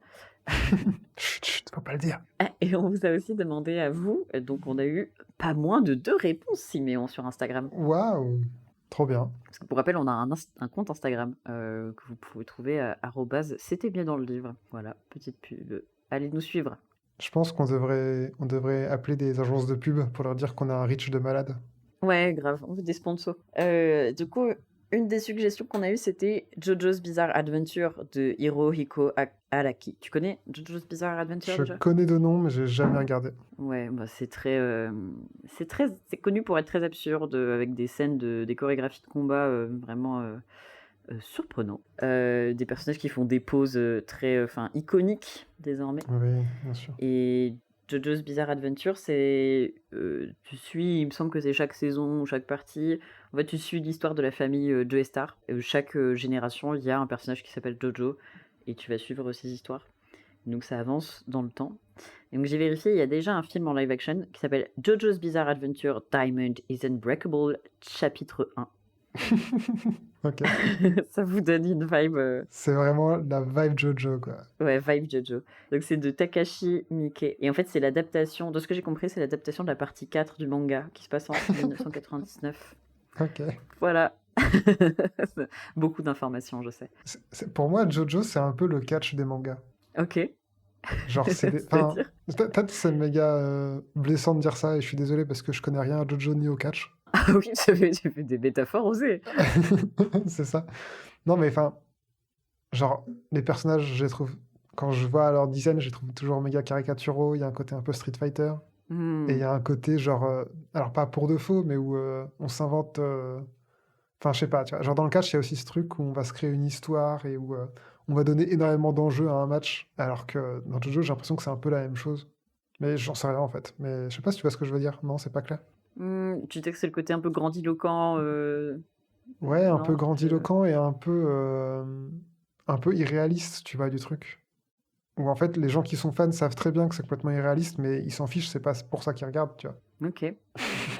Chut, chut, faut pas le dire. Ah, et on vous a aussi demandé à vous, donc on a eu pas moins de 2 réponses, Siméon, sur Instagram. Waouh, trop bien. Parce que pour rappel, on a un compte Instagram que vous pouvez trouver à @c'était bien dans le livre. Voilà, petite pub. Allez nous suivre. Je pense qu'on devrait appeler des agences de pub pour leur dire qu'on a un reach de malade. Ouais, grave, on veut des sponsors. Du coup, une des suggestions qu'on a eues, c'était JoJo's Bizarre Adventure de Hirohiko Araki. Tu connais JoJo's Bizarre Adventure Je déjà? connais de nom, mais j'ai jamais regardé. Ouais, bah c'est connu pour être très absurde, avec des scènes des chorégraphies de combat vraiment surprenants. Des personnages qui font des poses très, enfin, iconiques désormais. Oui, bien sûr. Et JoJo's Bizarre Adventure, il me semble que c'est chaque saison, chaque partie. En fait, tu suis l'histoire de la famille Joestar. Chaque génération, il y a un personnage qui s'appelle Jojo, et tu vas suivre ses histoires. Donc ça avance dans le temps. Et donc j'ai vérifié, il y a déjà un film en live action qui s'appelle JoJo's Bizarre Adventure Diamond is Unbreakable, chapitre 1. Ok. Ça vous donne une vibe. C'est vraiment la vibe JoJo, quoi. Ouais, vibe JoJo. Donc c'est de Takashi Miike. Et en fait, c'est l'adaptation, de ce que j'ai compris, c'est l'adaptation de la partie 4 du manga qui se passe en 1999. Ok. Voilà. Beaucoup d'informations, je sais. Pour moi, JoJo, c'est un peu le catch des mangas. Ok. Genre, c'est des. Enfin, C'est-à-dire? peut-être c'est méga blessant de dire ça, et je suis désolé parce que je connais rien à JoJo ni au catch. Ah oui, j'ai fait des métaphores osées. C'est ça. Non, mais enfin, genre, les personnages, je les trouve. Quand je vois leur design, je les trouve toujours méga caricaturaux. Il y a un côté un peu Street Fighter. Et il y a un côté, genre. Alors, pas pour de faux, mais où on s'invente. Enfin, je sais pas, tu vois. Genre, dans le catch, il y a aussi ce truc où on va se créer une histoire et où on va donner énormément d'enjeux à un match. Alors que dans JoJo, j'ai l'impression que c'est un peu la même chose. Mais j'en sais rien en fait. Mais je sais pas si tu vois ce que je veux dire. Non, c'est pas clair. Tu sais que c'est le côté un peu grandiloquent, Ouais, un peu non? grandiloquent et un peu irréaliste, tu vois, du truc. Où en fait, les gens qui sont fans savent très bien que c'est complètement irréaliste, mais ils s'en fichent, c'est pas pour ça qu'ils regardent, tu vois. Ok.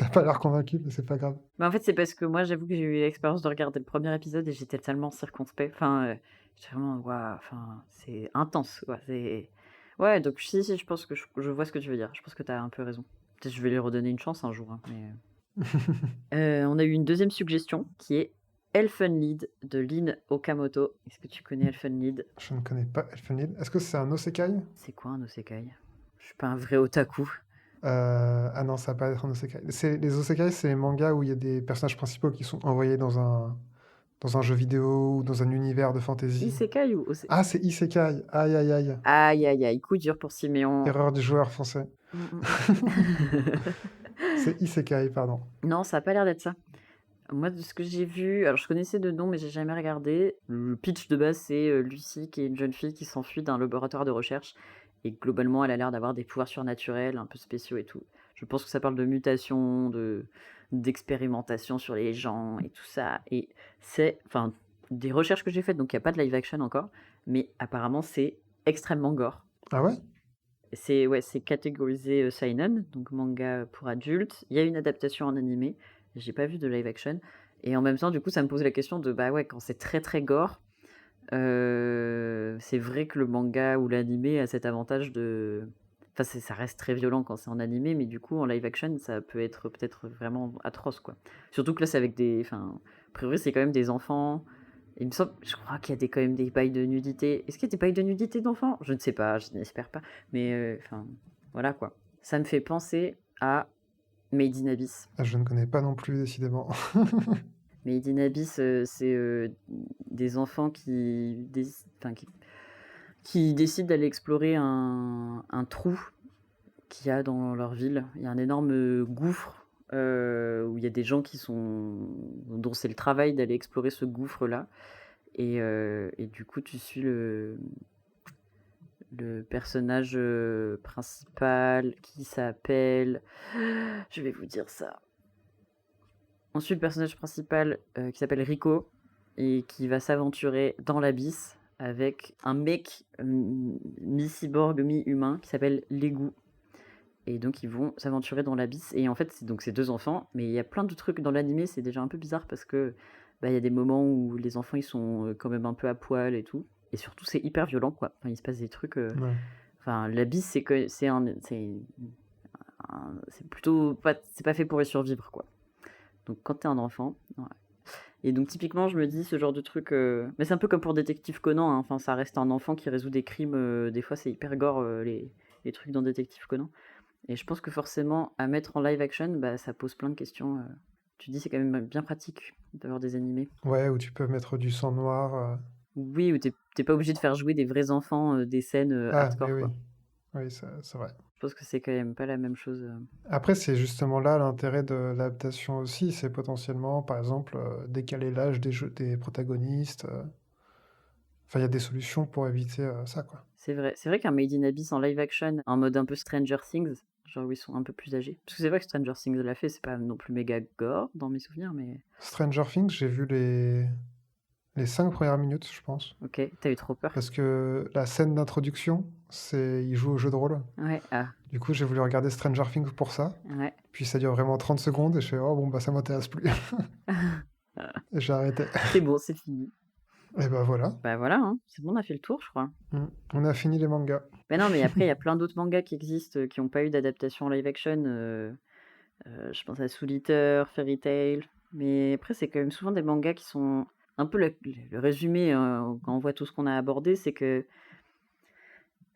T'as pas l'air convaincu, mais c'est pas grave. Mais en fait, c'est parce que moi, j'avoue que j'ai eu l'expérience de regarder le premier épisode et j'étais tellement circonspect. Enfin, j'étais vraiment, waouh, enfin, c'est intense, quoi. Ouais, donc si, je pense que je vois ce que tu veux dire. Je pense que t'as un peu raison. Peut-être que je vais lui redonner une chance un jour, hein, mais... on a eu une deuxième suggestion qui est Elfenlied de Lin Okamoto. Est-ce que tu connais Elfenlied? Je ne connais pas Elfenlied. Est-ce que c'est un osekai? C'est quoi un osekai? Je suis pas un vrai otaku. Ah non, ça va pas être un osekai. Les osekai, c'est les mangas où il y a des personnages principaux qui sont envoyés dans un jeu vidéo ou dans un univers de fantasy. Isekai ou Ah, c'est Isekai. Aïe, aïe, aïe. Aïe, aïe, aïe, coup dur pour Siméon. Erreur du joueur français. Mm, mm. C'est Isekai, pardon. Non, ça a pas l'air d'être ça. Moi, de ce que j'ai vu, alors je connaissais de nom, mais j'ai jamais regardé. Le pitch de base, c'est Lucie, qui est une jeune fille qui s'enfuit d'un laboratoire de recherche. Et globalement, elle a l'air d'avoir des pouvoirs surnaturels, un peu spéciaux et tout. Je pense que ça parle de mutation, d'expérimentation sur les gens et tout ça. Et c'est, enfin, des recherches que j'ai faites, donc il n'y a pas de live action encore, mais apparemment c'est extrêmement gore. Ah ouais? C'est catégorisé seinen, donc manga pour adultes. Il y a une adaptation en animé. J'ai pas vu de live action. Et en même temps, du coup, ça me pose la question de bah ouais, quand c'est très très gore, c'est vrai que le manga ou l'animé a cet avantage de. Enfin, ça reste très violent quand c'est en animé, mais du coup, en live action, ça peut être peut-être vraiment atroce, quoi. Surtout que là, c'est avec des. Enfin, a priori, c'est quand même des enfants. Il me semble, je crois qu'il y a quand même des bails de nudité. Est-ce qu'il y a des bails de nudité d'enfants? Je ne sais pas, je n'espère pas. Mais enfin, voilà quoi. Ça me fait penser à Made in Abyss. Ah, je ne connais pas non plus, décidément. Made in Abyss, c'est des enfants enfin, qui décident d'aller explorer un trou qu'il y a dans leur ville. Il y a un énorme gouffre où il y a des gens dont c'est le travail d'aller explorer ce gouffre-là. Et du coup, tu suis le personnage principal qui s'appelle... Je vais vous dire ça. On suit le personnage principal qui s'appelle Rico et qui va s'aventurer dans l'abysse avec un mec mi-cyborg, mi-humain qui s'appelle Legu. Et donc ils vont s'aventurer dans l'abysse. Et en fait, c'est 2 enfants, mais il y a plein de trucs dans l'animé, c'est déjà un peu bizarre parce que il y a des moments où les enfants ils sont quand même un peu à poil et tout. Et surtout, c'est hyper violent, quoi. Enfin, il se passe des trucs. Ouais. Enfin, l'abysse, c'est plutôt pas, c'est pas fait pour y survivre, quoi. Donc quand t'es un enfant, ouais. Et donc typiquement, je me dis ce genre de truc, mais c'est un peu comme pour Détective Conan, hein. Enfin, ça reste un enfant qui résout des crimes. Des fois, c'est hyper gore les trucs dans Détective Conan. Et je pense que forcément, à mettre en live action, bah, ça pose plein de questions. Tu dis, c'est quand même bien pratique d'avoir des animés. Ouais, où tu peux mettre du sang noir. Oui, où t'es pas obligé de faire jouer des vrais enfants des scènes Ah, mais hardcore, oui, quoi. oui, c'est vrai. Je pense que c'est quand même pas la même chose. Après, c'est justement là l'intérêt de l'adaptation aussi, c'est potentiellement, par exemple, décaler l'âge des protagonistes. Enfin, il y a des solutions pour éviter ça, quoi. C'est vrai qu'un Made in Abyss en live action, en mode un peu Stranger Things, genre où ils sont un peu plus âgés. Parce que c'est vrai que Stranger Things l'a fait, c'est pas non plus méga gore dans mes souvenirs, mais Stranger Things, j'ai vu les 5 premières minutes, je pense. ok, t'as eu trop peur. Parce que la scène d'introduction, il joue au jeu de rôle. Ouais, ah, Du coup, j'ai voulu regarder Stranger Things pour ça. ouais. Puis ça dure vraiment 30 secondes et je fais, oh bon, bah ça m'intéresse plus. Et j'ai arrêté. C'est bon, c'est fini. Et bah voilà. Bah voilà, hein. C'est bon, on a fait le tour, je crois. On a fini les mangas. Mais non, mais après, il y a plein d'autres mangas qui existent, qui n'ont pas eu d'adaptation en live action. Je pense à Soul Eater, Fairy Tail. Mais après, c'est quand même souvent des mangas qui sont un peu le résumé, quand on voit tout ce qu'on a abordé, c'est que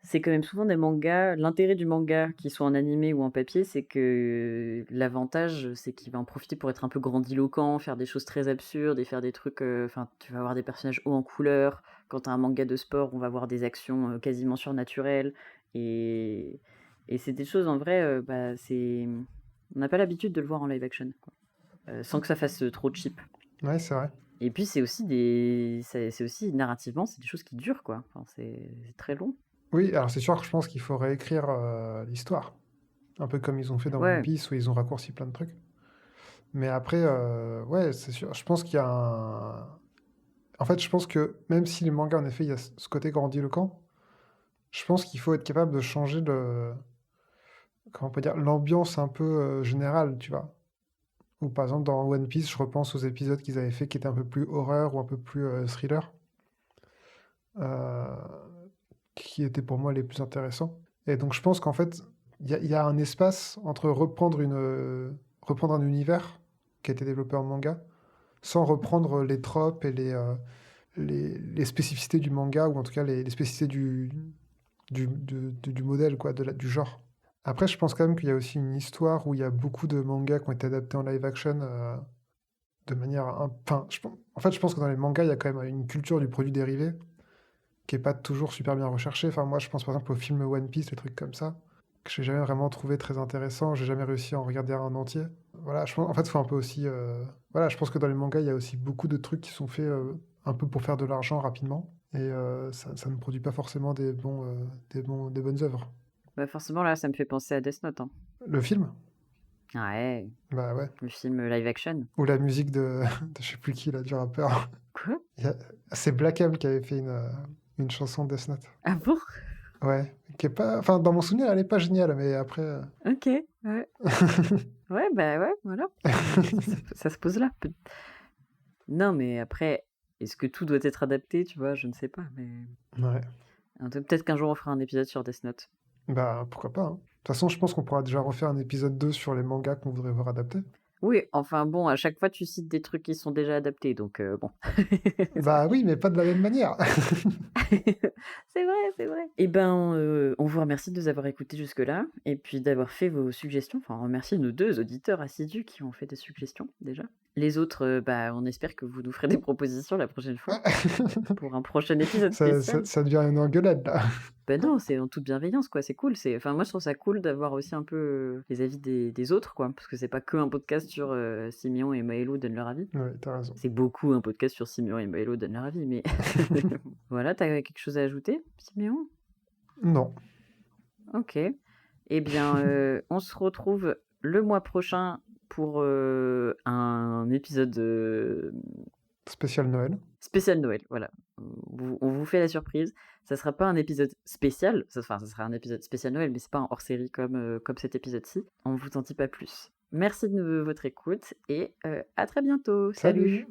c'est quand même souvent des mangas. L'intérêt du manga, qu'il soit en animé ou en papier, c'est que l'avantage, c'est qu'il va en profiter pour être un peu grandiloquent, faire des choses très absurdes et faire des trucs. Enfin, tu vas avoir des personnages hauts en couleur. Quand tu as un manga de sport, on va voir des actions quasiment surnaturelles. Et, et c'est des choses en vrai, on n'a pas l'habitude de le voir en live action, quoi. Sans que ça fasse trop cheap. Ouais, c'est vrai. Et puis c'est aussi c'est aussi narrativement, c'est des choses qui durent, quoi. Enfin, c'est très long. Oui, alors c'est sûr que je pense qu'il faut réécrire l'histoire. Un peu comme ils ont fait dans One Ouais, Piece où ils ont raccourci plein de trucs. Mais après, ouais, c'est sûr. Je pense qu'il y a un. En fait, je pense que même si les mangas, en effet, il y a ce côté grandiloquent, je pense qu'il faut être capable de changer comment on peut dire, l'ambiance un peu générale, tu vois. Ou par exemple, dans One Piece, je repense aux épisodes qu'ils avaient fait qui étaient un peu plus horreur ou un peu plus thriller, euh, qui étaient pour moi les plus intéressants. Et donc, je pense qu'en fait, il y a un espace entre reprendre un univers qui a été développé en manga, sans reprendre les tropes et les spécificités du manga, ou en tout cas les spécificités du modèle, quoi, du genre. Après, je pense quand même qu'il y a aussi une histoire où il y a beaucoup de mangas qui ont été adaptés en live action de manière. Enfin, en fait, je pense que dans les mangas, il y a quand même une culture du produit dérivé qui est pas toujours super bien recherchée. Enfin, moi, je pense par exemple au film One Piece, les trucs comme ça, que j'ai jamais vraiment trouvé très intéressant. J'ai jamais réussi à en regarder un entier. Voilà, en fait, il faut un peu aussi. Voilà, je pense que dans les mangas, il y a aussi beaucoup de trucs qui sont faits un peu pour faire de l'argent rapidement. Et ça ne produit pas forcément des bonnes œuvres. bah forcément là, ça me fait penser à Death Note, hein. Le film? Ouais, Bah ouais. le film live action. Ou la musique de je sais plus qui, là, du rappeur. Quoi? C'est Black M qui avait fait une chanson de Death Note. Ah bon? Ouais. Qui est pas. Enfin, dans mon souvenir, elle est pas géniale, mais après. Ok, ouais. Ouais, bah ouais, voilà. Ça se pose là. Non, mais après, est-ce que tout doit être adapté, tu vois? Je ne sais pas, mais Ouais. peut-être qu'un jour on fera un épisode sur Death Note. Bah, pourquoi pas, hein. De toute façon, je pense qu'on pourra déjà refaire un épisode 2 sur les mangas qu'on voudrait voir adaptés. Oui, enfin bon, à chaque fois tu cites des trucs qui sont déjà adaptés, donc bon. Bah oui, mais pas de la même manière. C'est vrai, c'est vrai. Eh ben, on vous remercie de nous avoir écoutés jusque-là, et puis d'avoir fait vos suggestions. Enfin, on remercie nos 2 auditeurs assidus qui ont fait des suggestions, déjà. Les autres, bah, on espère que vous nous ferez des propositions la prochaine fois pour un prochain épisode spécial. Ça devient une engueulade, là. Bah non, c'est en toute bienveillance, quoi, c'est cool. Enfin, moi, je trouve ça cool d'avoir aussi un peu les avis des autres, quoi, parce que c'est pas que un podcast sur Siméon et Maëlo donnent leur avis. Ouais, t'as raison. C'est beaucoup un podcast sur Siméon et Maëlo donnent leur avis, mais voilà, t'as quelque chose à ajouter, Siméon? Non. Ok. Eh bien, on se retrouve le mois prochain pour un épisode Spécial Noël. Spécial Noël, voilà. On vous fait la surprise. Ça sera pas un épisode spécial, enfin, ça sera un épisode spécial Noël, mais c'est pas un hors-série comme cet épisode-ci. On vous en dit pas plus. Merci de votre écoute et à très bientôt. Salut! Salut!